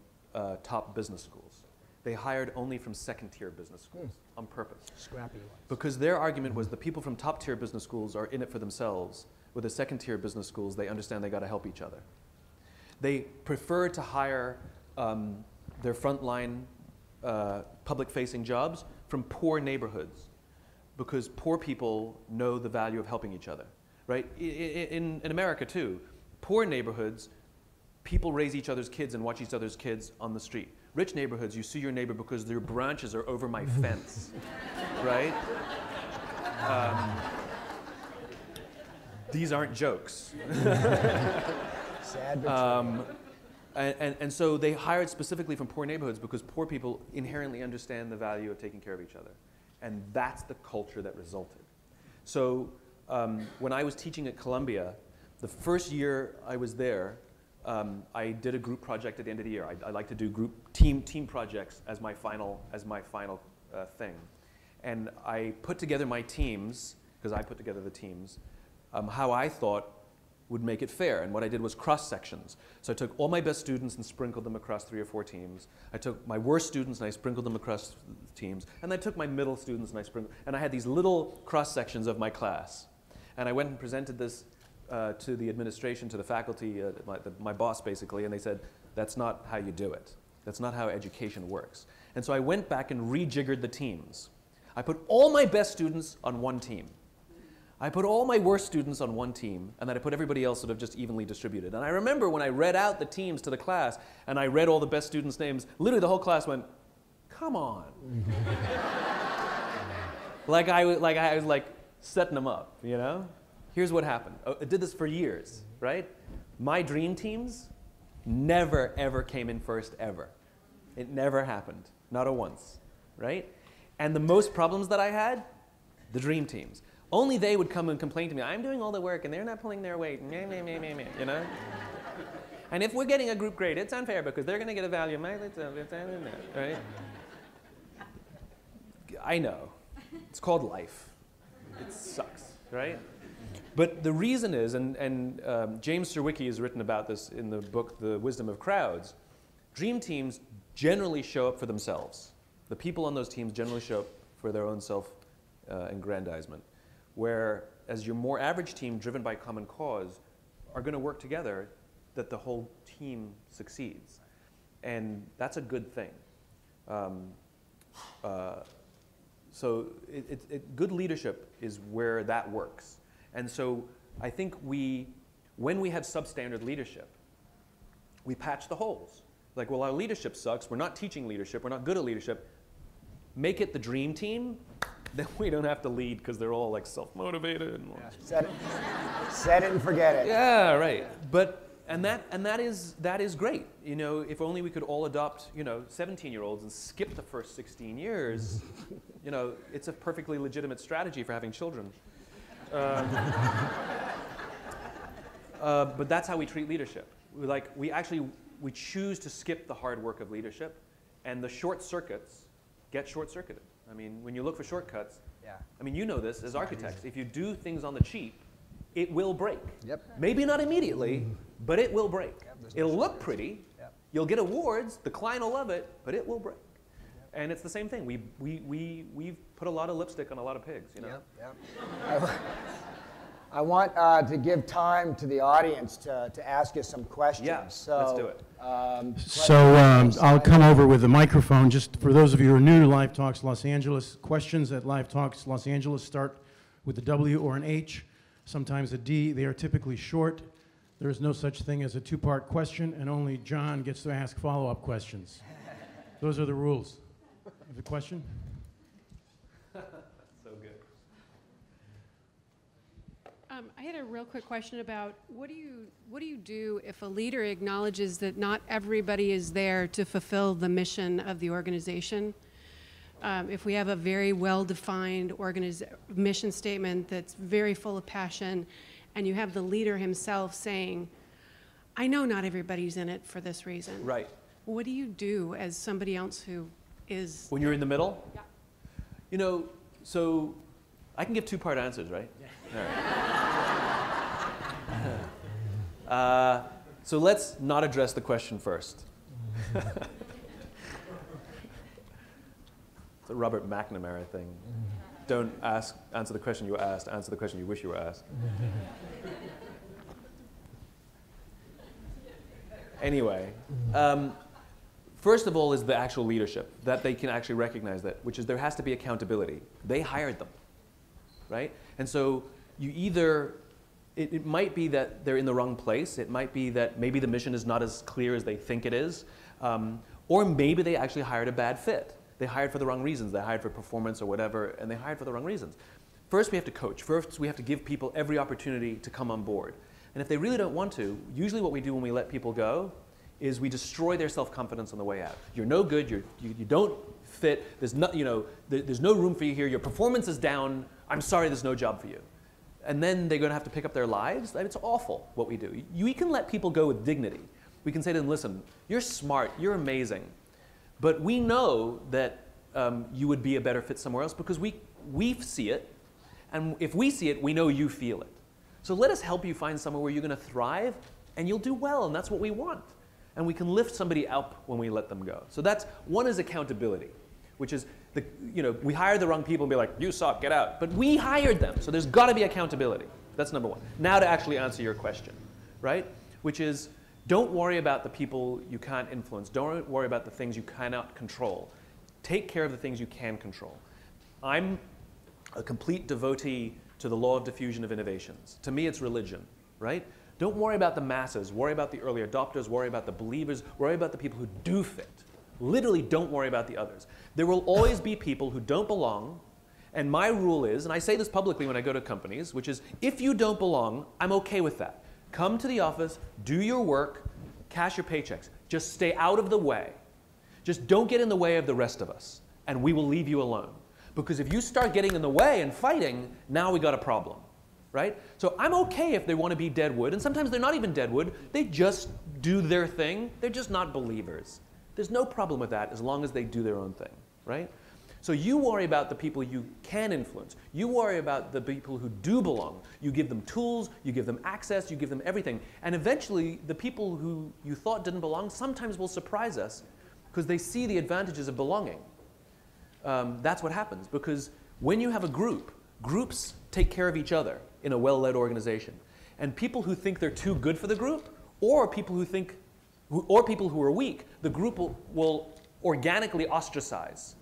top business schools. They hired only from second-tier business schools on purpose. Scrappy ones. Because their argument was the people from top-tier business schools are in it for themselves. With the second-tier business schools, they understand they got to help each other. They prefer to hire their frontline public-facing jobs from poor neighborhoods, because poor people know the value of helping each other, right? In America too, poor neighborhoods, people raise each other's kids and watch each other's kids on the street. Rich neighborhoods, you see your neighbor because their branches are over my fence, right? These aren't jokes. Sad but true. And so they hired specifically from poor neighborhoods because poor people inherently understand the value of taking care of each other. And that's the culture that resulted. So when I was teaching at Columbia, the first year I was there, I did a group project at the end of the year. I like to do group team projects as my final thing. And I put together my teams, because I put together the teams, how I thought would make it fair. And what I did was cross sections. So I took all my best students and sprinkled them across 3 or 4 teams. I took my worst students and I sprinkled them across teams. And I took my middle students and I sprinkled, and I had these little cross sections of my class. And I went and presented this to the administration, to the faculty, my boss basically, and they said, that's not how you do it. That's not how education works. And so I went back and rejiggered the teams. I put all my best students on one team. I put all my worst students on one team, and then I put everybody else sort of just evenly distributed. And I remember when I read out the teams to the class, and I read all the best students' names, literally the whole class went, come on. like I was like, setting them up, you know? Here's what happened. I did this for years, right? My dream teams never, ever came in first, ever. It never happened, not a once, right? And the most problems that I had, the dream teams. Only they would come and complain to me, I'm doing all the work and they're not pulling their weight, meh, meh, meh, meh, meh, you know? And if we're getting a group grade, it's unfair because they're going to get a value of my, right? I know. It's called life. It sucks, right? But the reason is, and James Surowiecki has written about this in the book, The Wisdom of Crowds, dream teams generally show up for themselves. The people on those teams generally show up for their own self-aggrandizement. Whereas your more average team, driven by common cause, are going to work together that the whole team succeeds. And that's a good thing. So good leadership is where that works. And so I think when we have substandard leadership, we patch the holes. Like, well, our leadership sucks. We're not teaching leadership. We're not good at leadership. Make it the dream team. Then we don't have to lead because they're all like self-motivated. And yeah. Set it and forget it. Yeah, right. And that is great. You know, if only we could all adopt, 17-year-olds and skip the first 16 years. It's a perfectly legitimate strategy for having children. But that's how we treat leadership. We choose to skip the hard work of leadership, and the short circuits get short-circuited. I mean, when you look for shortcuts, I mean, you know this as architects. If you do things on the cheap, it will break. Yep. Maybe not immediately, but it will break. Yep, It'll look pretty. Yep. You'll get awards. The client will love it, but it will break. Yep. And it's the same thing. We've put a lot of lipstick on a lot of pigs. Yep. I want to give time to the audience to ask you some questions. Yeah, so, let's do it. I'll come over with the microphone. Just for those of you who are new to Live Talks Los Angeles, questions at Live Talks Los Angeles start with a W or an H, sometimes a D. They are typically short. There is no such thing as a two-part question, and only John gets to ask follow-up questions. Those are the rules. You have a question? I had a real quick question about what do you do if a leader acknowledges that not everybody is there to fulfill the mission of the organization? If we have a very well-defined mission statement that's very full of passion, and you have the leader himself saying, I know not everybody's in it for this reason. Right. What do you do as somebody else who is... When you're in the middle? Yeah. So I can give two-part answers, right? Yeah. All right. So let's not address the question first. It's a Robert McNamara thing. Don't answer the question you were asked, answer the question you wish you were asked. Anyway, first of all is the actual leadership, that they can actually recognize that, which is there has to be accountability. They hired them, right? And so you either, it might be that they're in the wrong place. It might be that maybe the mission is not as clear as they think it is. Or maybe they actually hired a bad fit. They hired for the wrong reasons. They hired for performance or whatever, and they hired for the wrong reasons. First, we have to coach. First, we have to give people every opportunity to come on board. And if they really don't want to, usually what we do when we let people go is we destroy their self-confidence on the way out. You're no good. You don't fit. There's no room for you here. Your performance is down. I'm sorry, there's no job for you. And then they're going to have to pick up their lives. It's awful what we do. We can let people go with dignity. We can say to them, listen, you're smart, you're amazing, but we know that you would be a better fit somewhere else because we see it, and if we see it, we know you feel it. So let us help you find somewhere where you're going to thrive, and you'll do well, and that's what we want. And we can lift somebody up when we let them go. So that's one is accountability, which is we hire the wrong people and be like, you suck, get out. But we hired them, so there's got to be accountability. That's number one. Now to actually answer your question, right? Which is, don't worry about the people you can't influence. Don't worry about the things you cannot control. Take care of the things you can control. I'm a complete devotee to the law of diffusion of innovations. To me, it's religion, right? Don't worry about the masses. Worry about the early adopters. Worry about the believers. Worry about the people who do fit. Literally, don't worry about the others. There will always be people who don't belong, And my rule is, and I say this publicly when I go to companies, which is, if you don't belong, I'm okay with that. Come to the office, do your work, cash your paychecks. Just stay out of the way. Just don't get in the way of the rest of us, and we will leave you alone. Because if you start getting in the way and fighting, now we got a problem, right? So I'm okay if they want to be deadwood, and sometimes they're not even deadwood. They just do their thing. They're just not believers. There's no problem with that as long as they do their own thing, right? So you worry about the people you can influence. You worry about the people who do belong. You give them tools, you give them access, you give them everything. And eventually, the people who you thought didn't belong sometimes will surprise us because they see the advantages of belonging. That's what happens, because when you have a group, groups take care of each other in a well-led organization. And people who think they're too good for the group, or people who are weak, the group will organically ostracize.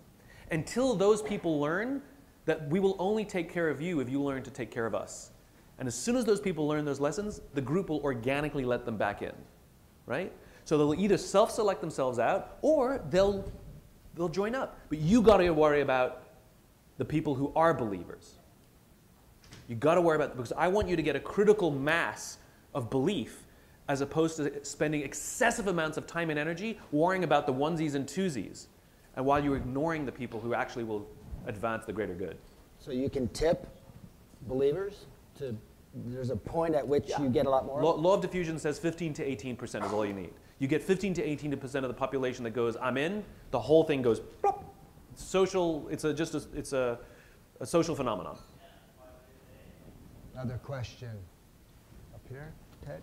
Until those people learn that we will only take care of you if you learn to take care of us. And as soon as those people learn those lessons, the group will organically let them back in, right? So they'll either self-select themselves out, or they'll join up. But you got to worry about the people who are believers. You got to worry about, because I want you to get a critical mass of belief as opposed to spending excessive amounts of time and energy worrying about the onesies and twosies, and while you're ignoring the people who actually will advance the greater good. So you can tip believers to, there's a point at which you get a lot more? Law of diffusion says 15 to 18% is all you need. You get 15 to 18% of the population that goes, I'm in, the whole thing goes, plop. Social, it's a social phenomenon. Another question up here, Ted?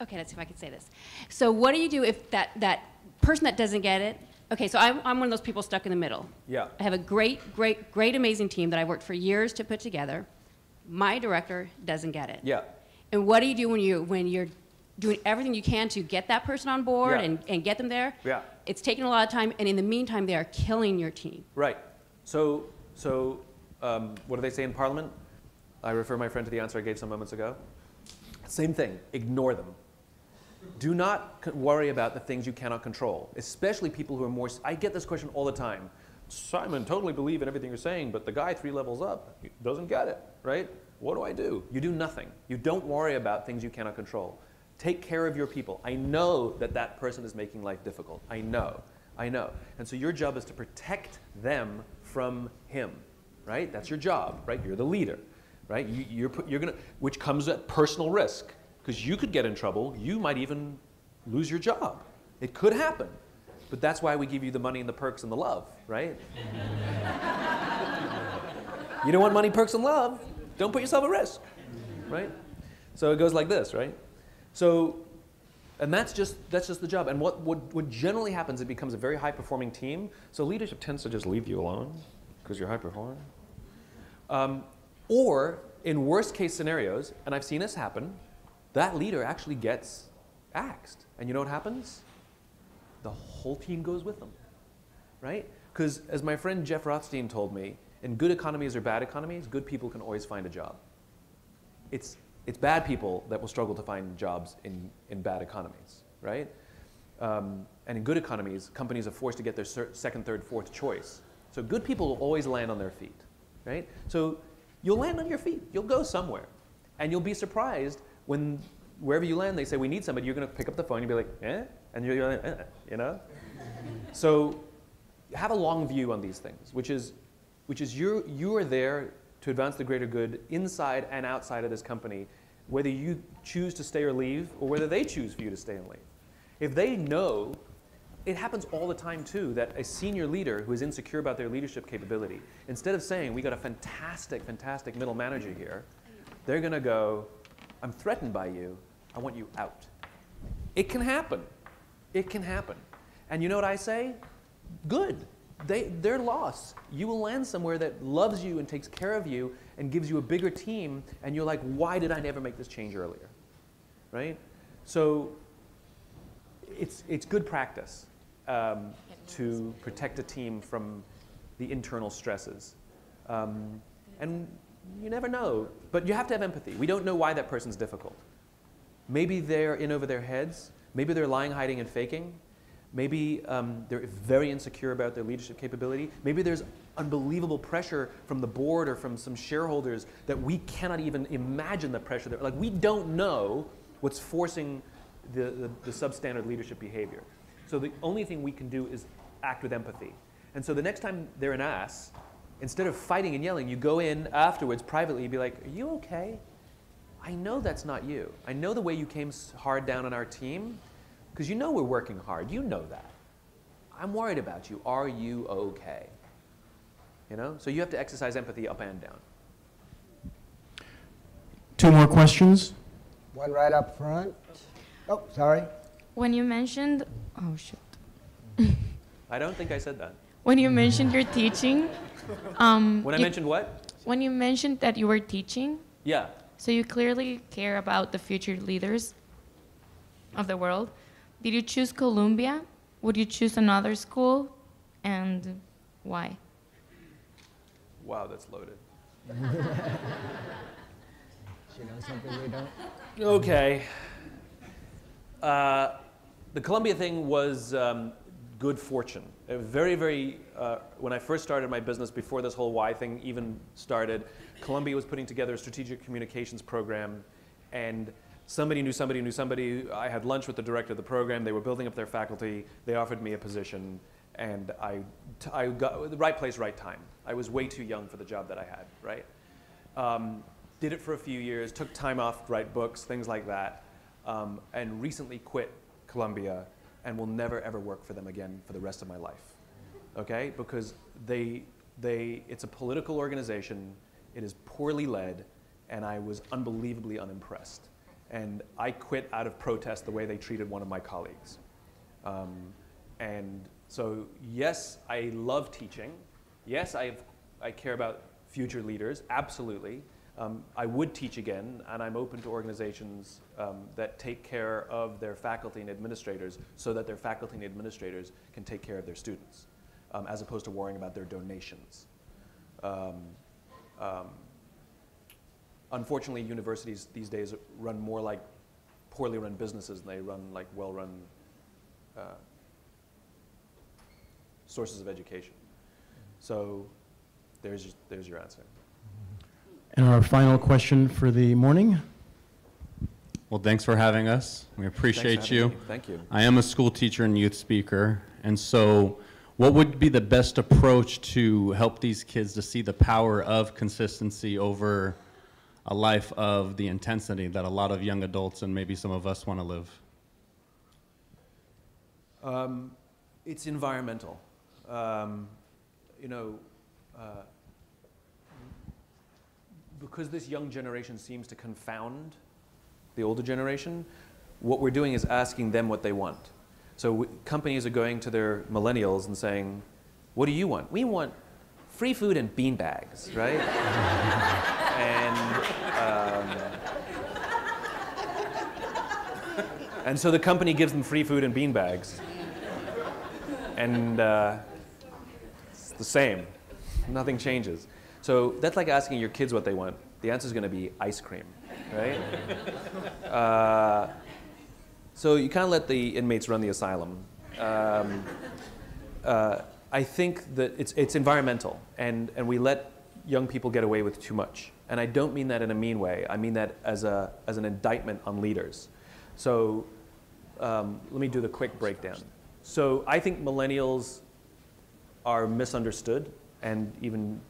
Okay, let's see if I can say this. So what do you do if that person that doesn't get it? Okay, so I'm one of those people stuck in the middle. Yeah. I have a great, amazing team that I worked for years to put together. My director doesn't get it. Yeah. And what do you do when you're doing everything you can to get that person on board and get them there? Yeah. It's taking a lot of time, and in the meantime, they are killing your team. Right. So what do they say in Parliament? I refer my friend to the answer I gave some moments ago. Same thing. Ignore them. Do not worry about the things you cannot control, especially people who are more. I get this question all the time. Simon, totally believe in everything you're saying, but the guy 3 levels up doesn't get it, right? What do I do? You do nothing. You don't worry about things you cannot control. Take care of your people. I know that person is making life difficult. I know. And so your job is to protect them from him, right? That's your job, right? You're the leader, right? You're gonna, which comes at personal risk. Because you could get in trouble, you might even lose your job. It could happen. But that's why we give you the money and the perks and the love, right? You don't want money, perks, and love, don't put yourself at risk, right? So it goes like this, right? So, and that's just the job. And what generally happens, it becomes a very high-performing team. So leadership tends to just leave you alone because you're high-performing. Or in worst-case scenarios, and I've seen this happen, that leader actually gets axed. And you know what happens? The whole team goes with them, right? Because as my friend Jeff Rothstein told me, in good economies or bad economies, good people can always find a job. It's bad people that will struggle to find jobs in bad economies, right? And in good economies, companies are forced to get their second, third, fourth choice. So good people will always land on their feet, right? So you'll land on your feet. You'll go somewhere. And you'll be surprised when wherever you land, they say, we need somebody, you're going to pick up the phone, you'll be like, eh? And you're like, you know? So have a long view on these things, which is you are there to advance the greater good inside and outside of this company, whether you choose to stay or leave, or whether they choose for you to stay and leave. If they know, it happens all the time too, that a senior leader who is insecure about their leadership capability, instead of saying, we got a fantastic, fantastic middle manager here, they're going to go, I'm threatened by you, I want you out. It can happen. It can happen. And you know what I say? Good. Their loss. You will land somewhere that loves you and takes care of you and gives you a bigger team, and you're like, why did I never make this change earlier? Right? So it's good practice to protect a team from the internal stresses. And you never know, but you have to have empathy. We don't know why that person's difficult. Maybe they're in over their heads. Maybe they're lying, hiding, and faking. Maybe they're very insecure about their leadership capability. Maybe there's unbelievable pressure from the board or from some shareholders that we cannot even imagine the pressure. Like, we don't know what's forcing the substandard leadership behavior. So the only thing we can do is act with empathy. And so the next time they're an ass, instead of fighting and yelling, you go in afterwards privately and be like, are you okay? I know that's not you. I know the way you came hard down on our team, because you know we're working hard. You know that. I'm worried about you. Are you okay? You know? So you have to exercise empathy up and down. 2 more questions. One right up front. Oh, sorry. When you mentioned, oh shit. I don't think I said that. When you mentioned your teaching, When I mentioned what? when you mentioned that you were teaching, Yeah. so you clearly care about the future leaders of the world. Did you choose Columbia? Would you choose another school? And why? Wow, that's loaded. She knows something we don't. Okay. The Columbia thing was good fortune. It was very, when I first started my business, before this whole why thing even started, Columbia was putting together a strategic communications program, and somebody knew somebody knew somebody. I had lunch with the director of the program. They were building up their faculty. They offered me a position, and I got the right place, right time. I was way too young for the job that I had, right? Did it for a few years, took time off to write books, things like that, and recently quit Columbia and will never ever work for them again for the rest of my life, okay? Because it's a political organization, it is poorly led, and I was unbelievably unimpressed. And I quit out of protest the way they treated one of my colleagues. And so, yes, I love teaching. Yes, I care about future leaders, absolutely. I would teach again, and I'm open to organizations that take care of their faculty and administrators so that their faculty and administrators can take care of their students, as opposed to worrying about their donations. Unfortunately, universities these days run more like poorly run businesses than they run like well-run sources of education. So there's your answer. And our final question for the morning. Well, thanks for having us. We appreciate you. Thank you. I am a school teacher and youth speaker, and so what would be the best approach to help these kids to see the power of consistency over a life of the intensity that a lot of young adults and maybe some of us want to live? It's environmental. Because this young generation seems to confound the older generation, what we're doing is asking them what they want. So companies are going to their millennials and saying, what do you want? We want free food and bean bags, right? And so the company gives them free food and bean bags. And it's the same. Nothing changes. So that's like asking your kids what they want. The answer is going to be ice cream, right? So you can't let the inmates run the asylum. I think that it's environmental, and we let young people get away with too much. And I don't mean that in a mean way. I mean that as an indictment on leaders. So let me do the quick breakdown. So I think millennials are misunderstood, and even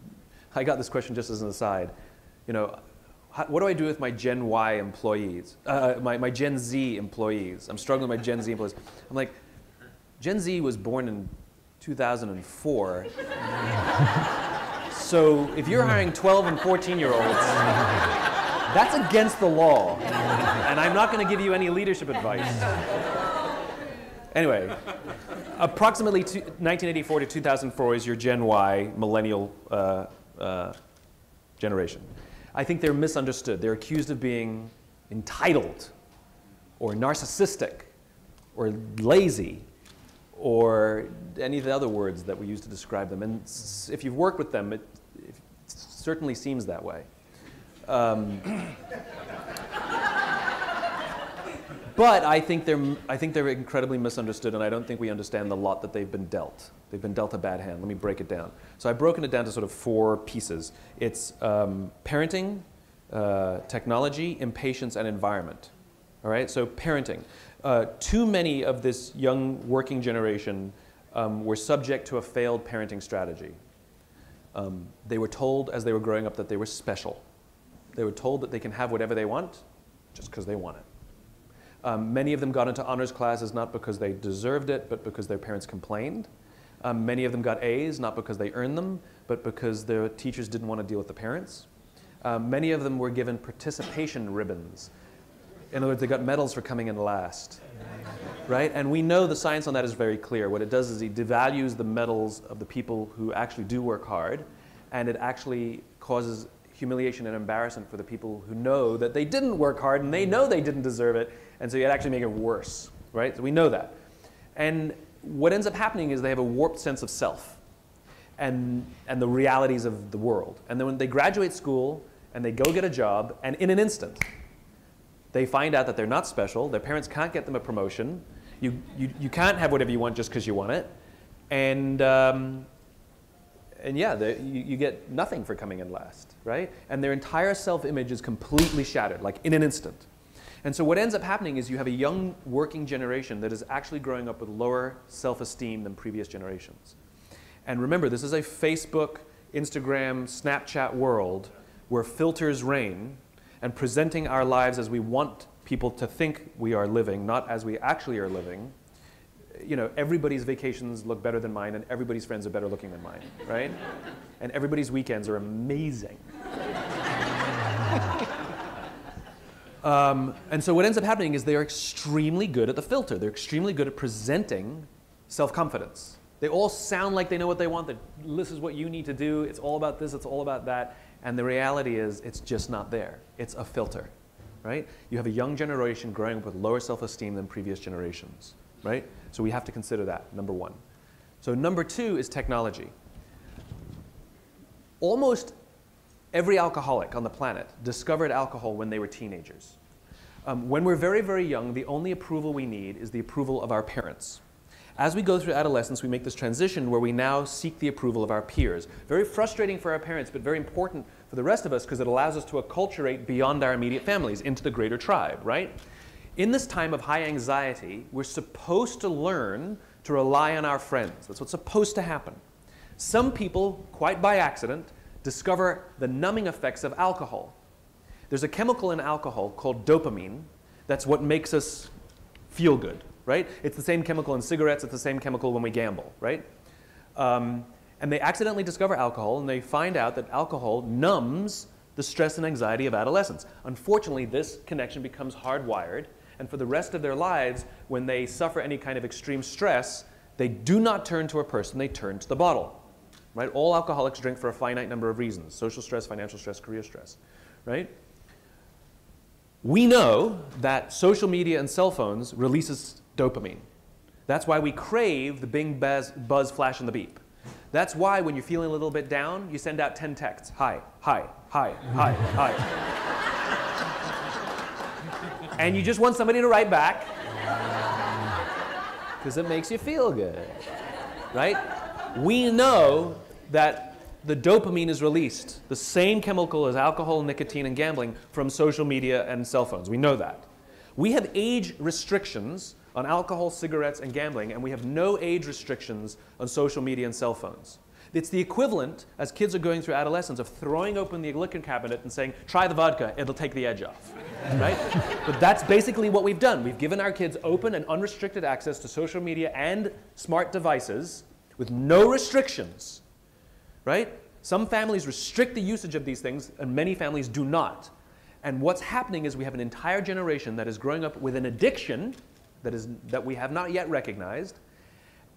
I got this question just as an aside. You know, what do I do with my Gen Y employees, my Gen Z employees? I'm struggling with my Gen Z employees. I'm like, Gen Z was born in 2004. So if you're hiring 12 and 14-year-olds, that's against the law. And I'm not going to give you any leadership advice. Anyway, approximately 1984 to 2004 is your Gen Y millennial generation. I think they're misunderstood. They're accused of being entitled or narcissistic or lazy or any of the other words that we use to describe them. And if you've worked with them, it certainly seems that way. But I think they're incredibly misunderstood, and I don't think we understand the lot that they've been dealt. They've been dealt a bad hand. Let me break it down. So I've broken it down to sort of 4 pieces. It's parenting, technology, impatience, and environment. All right, so parenting. Too many of this young working generation were subject to a failed parenting strategy. They were told as they were growing up that they were special. They were told that they can have whatever they want just because they want it. Many of them got into honors classes not because they deserved it, but because their parents complained. Many of them got A's not because they earned them, but because their teachers didn't want to deal with the parents. Many of them were given participation ribbons. In other words, they got medals for coming in last. Right? And we know the science on that is very clear. What it does is it devalues the medals of the people who actually do work hard, and it actually causes humiliation and embarrassment for the people who know that they didn't work hard and they know they didn't deserve it, and so you actually make it worse. Right? So we know that. And what ends up happening is they have a warped sense of self and the realities of the world. And then when they graduate school and they go get a job, and in an instant, they find out that they're not special, their parents can't get them a promotion, you can't have whatever you want just because you want it, and yeah, you get nothing for coming in last, right? And their entire self-image is completely shattered, like in an instant. And so what ends up happening is you have a young working generation that is actually growing up with lower self-esteem than previous generations. And remember, this is a Facebook, Instagram, Snapchat world where filters reign, and presenting our lives as we want people to think we are living, not as we actually are living. You know, everybody's vacations look better than mine, and everybody's friends are better looking than mine, right? And everybody's weekends are amazing. And so what ends up happening is they are extremely good at the filter. They're extremely good at presenting self-confidence. They all sound like they know what they want, that this is what you need to do, it's all about this, it's all about that. And the reality is it's just not there. It's a filter, right? You have a young generation growing up with lower self-esteem than previous generations, right? So we have to consider that, number 1. So number 2 is technology. Almost every alcoholic on the planet discovered alcohol when they were teenagers. When we're very, very young, the only approval we need is the approval of our parents. As we go through adolescence, we make this transition where we now seek the approval of our peers. Very frustrating for our parents, but very important for the rest of us because it allows us to acculturate beyond our immediate families into the greater tribe, right? In this time of high anxiety, we're supposed to learn to rely on our friends. That's what's supposed to happen. Some people, quite by accident, discover the numbing effects of alcohol. There's a chemical in alcohol called dopamine that's what makes us feel good, right? It's the same chemical in cigarettes, it's the same chemical when we gamble, right? And they accidentally discover alcohol, and they find out that alcohol numbs the stress and anxiety of adolescence. Unfortunately, this connection becomes hardwired, and for the rest of their lives, when they suffer any kind of extreme stress, they do not turn to a person, they turn to the bottle, right? All alcoholics drink for a finite number of reasons: social stress, financial stress, career stress, right? We know that social media and cell phones releases dopamine. That's why we crave the bing, buzz, flash, and the beep. That's why when you're feeling a little bit down, you send out 10 texts. Hi, hi, hi, hi, hi. And you just want somebody to write back because it makes you feel good, right? We know that the dopamine is released, the same chemical as alcohol, nicotine, and gambling, from social media and cell phones. We know that. We have age restrictions on alcohol, cigarettes, and gambling, and we have no age restrictions on social media and cell phones. It's the equivalent, as kids are going through adolescence, of throwing open the liquor cabinet and saying, try the vodka, it'll take the edge off, right? But that's basically what we've done. We've given our kids open and unrestricted access to social media and smart devices with no restrictions, right? Some families restrict the usage of these things, and many families do not. And what's happening is we have an entire generation that is growing up with an addiction that we have not yet recognized,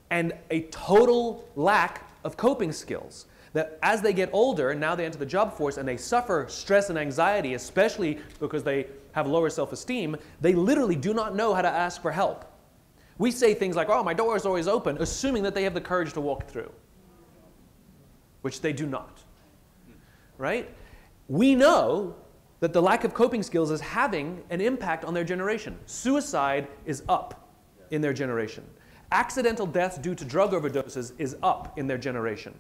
and a total lack of coping skills. That as they get older, now they enter the job force and they suffer stress and anxiety, especially because they have lower self-esteem, they literally do not know how to ask for help. We say things like, oh, my door is always open, assuming that they have the courage to walk through, which they do not, right? We know that the lack of coping skills is having an impact on their generation. Suicide is up in their generation. Accidental deaths due to drug overdoses is up in their generation.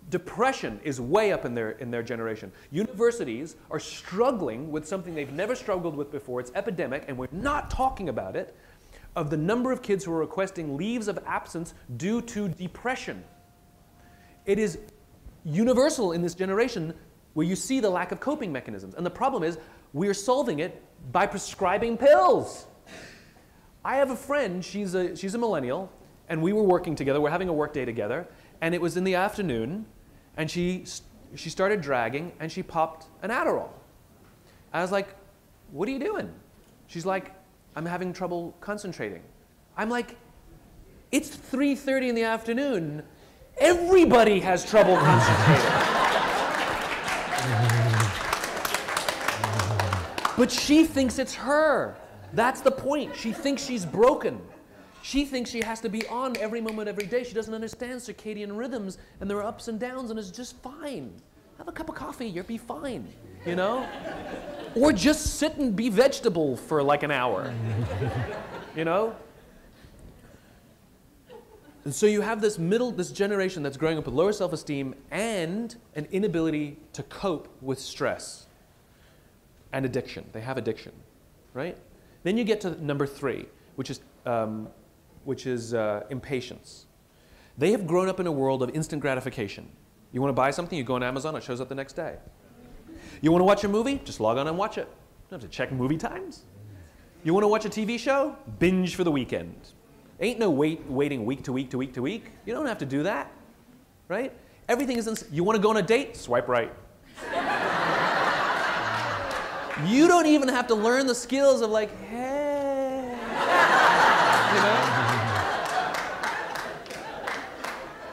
Depression is way up in their generation. Universities are struggling with something they've never struggled with before. It's epidemic, and we're not talking about it, of the number of kids who are requesting leaves of absence due to depression. It is universal in this generation where you see the lack of coping mechanisms. And the problem is we're solving it by prescribing pills. I have a friend, she's a millennial, and we were working together. We're having a work day together, and it was in the afternoon, and she started dragging, and she popped an Adderall. I was like, what are you doing? She's like, I'm having trouble concentrating. I'm like, it's 3:30 in the afternoon. Everybody has trouble concentrating. But she thinks it's her. That's the point. She thinks she's broken. She thinks she has to be on every moment, every day. She doesn't understand circadian rhythms, and there are ups and downs, and it's just fine. Have a cup of coffee, you'll be fine, you know? Or just sit and be vegetable for like an hour, you know? And so you have this generation that's growing up with lower self-esteem and an inability to cope with stress and addiction. They have addiction, right? Then you get to number 3, which is impatience. They have grown up in a world of instant gratification. You want to buy something, you go on Amazon, it shows up the next day. You want to watch a movie? Just log on and watch it. You don't have to check movie times. You want to watch a TV show? Binge for the weekend. Ain't no waiting week to week to week to week. You don't have to do that, right? Everything is you want to go on a date? Swipe right. You don't even have to learn the skills of like, hey, you know?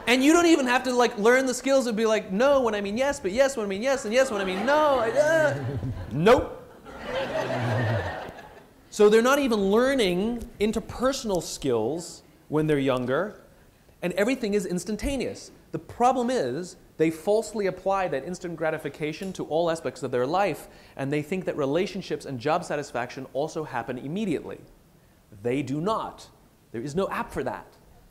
And you don't even have to like learn the skills of be like, no when I mean yes, but yes when I mean yes, and yes when I mean no. Nope. So they're not even learning interpersonal skills when they're younger, and everything is instantaneous. The problem is they falsely apply that instant gratification to all aspects of their life, and they think that relationships and job satisfaction also happen immediately. They do not. There is no app for that,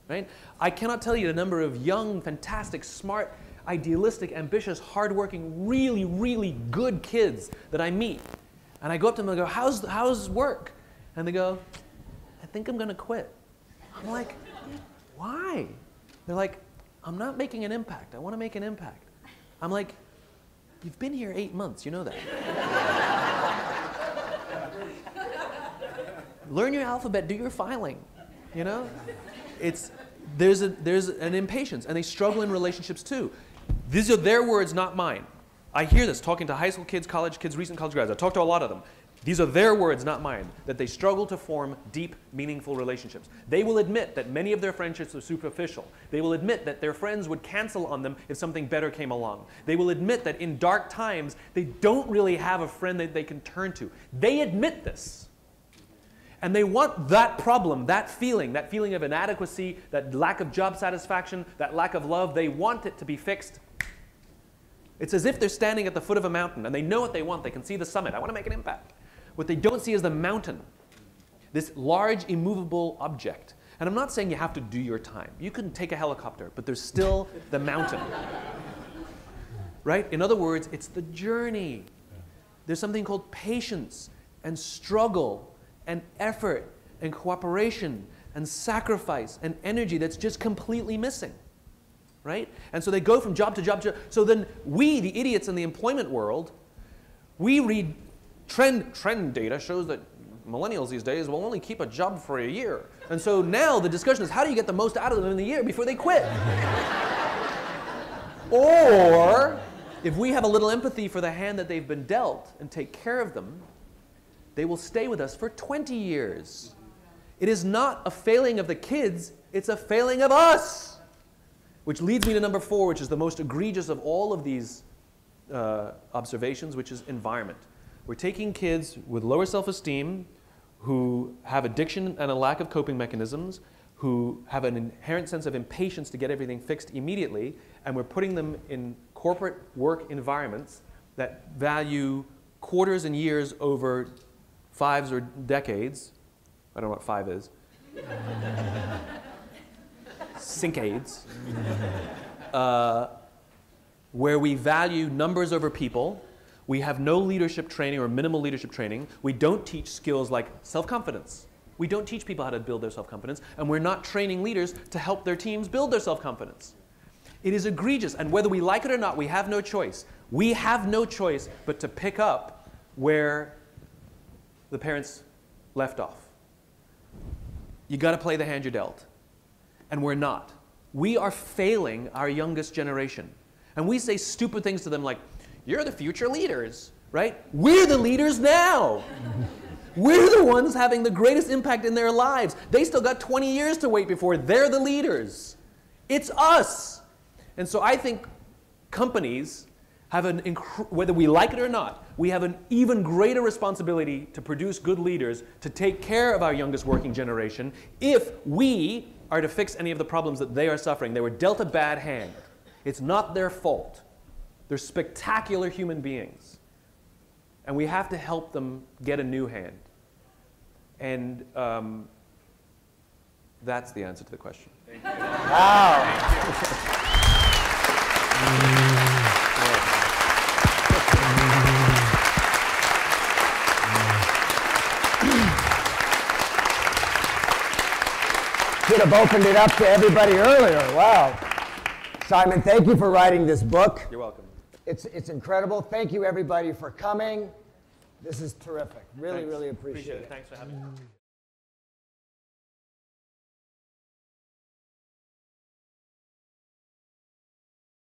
right? I cannot tell you the number of young, fantastic, smart, idealistic, ambitious, hardworking, really, really good kids that I meet. And I go up to them and I go, how's work? And they go, I think I'm going to quit. I'm like, why? They're like, I'm not making an impact. I want to make an impact. I'm like, you've been here 8 months. You know that. Learn your alphabet. Do your filing. You know? There's an impatience. And they struggle in relationships too. These are their words, not mine. I hear this talking to high school kids, college kids, recent college grads. I talk to a lot of them. These are their words, not mine, that they struggle to form deep, meaningful relationships. They will admit that many of their friendships are superficial. They will admit that their friends would cancel on them if something better came along. They will admit that in dark times, they don't really have a friend that they can turn to. They admit this. And they want that problem, that feeling of inadequacy, that lack of job satisfaction, that lack of love, they want it to be fixed. It's as if they're standing at the foot of a mountain and they know what they want. They can see the summit. I want to make an impact. What they don't see is the mountain, this large, immovable object. And I'm not saying you have to do your time. You can take a helicopter, but there's still the mountain. Right? In other words, it's the journey. There's something called patience and struggle and effort and cooperation and sacrifice and energy that's just completely missing. Right? And so they go from job to job to job. So then we, the idiots in the employment world, we read trend data shows that millennials these days will only keep a job for a year. And so now the discussion is how do you get the most out of them in the year before they quit? Or if we have a little empathy for the hand that they've been dealt and take care of them, they will stay with us for 20 years. It is not a failing of the kids, it's a failing of us. Which leads me to number 4, which is the most egregious of all of these observations, which is environment. We're taking kids with lower self-esteem, who have addiction and a lack of coping mechanisms, who have an inherent sense of impatience to get everything fixed immediately, and we're putting them in corporate work environments that value quarters and years over 5s or decades. I don't know what 5 is. Syncades. Where we value numbers over people. We have no leadership training or minimal leadership training. We don't teach skills like self-confidence. We don't teach people how to build their self-confidence, and we're not training leaders to help their teams build their self-confidence. It is egregious, and whether we like it or not, we have no choice. We have no choice but to pick up where the parents left off. You got to play the hand you're dealt, and we're not. We are failing our youngest generation, and we say stupid things to them like, "You're the future leaders," right? We're the leaders now. We're the ones having the greatest impact in their lives. They still got 20 years to wait before they're the leaders. It's us. And so I think companies have whether we like it or not, we have an even greater responsibility to produce good leaders, to take care of our youngest working generation, if we are to fix any of the problems that they are suffering. They were dealt a bad hand. It's not their fault. They're spectacular human beings. And we have to help them get a new hand. And that's the answer to the question. Wow. Should have opened it up to everybody earlier. Wow. Simon, thank you for writing this book. You're welcome. It's incredible. Thank you, everybody, for coming. This is terrific. Really, Thanks. really appreciate it. Thanks for having me.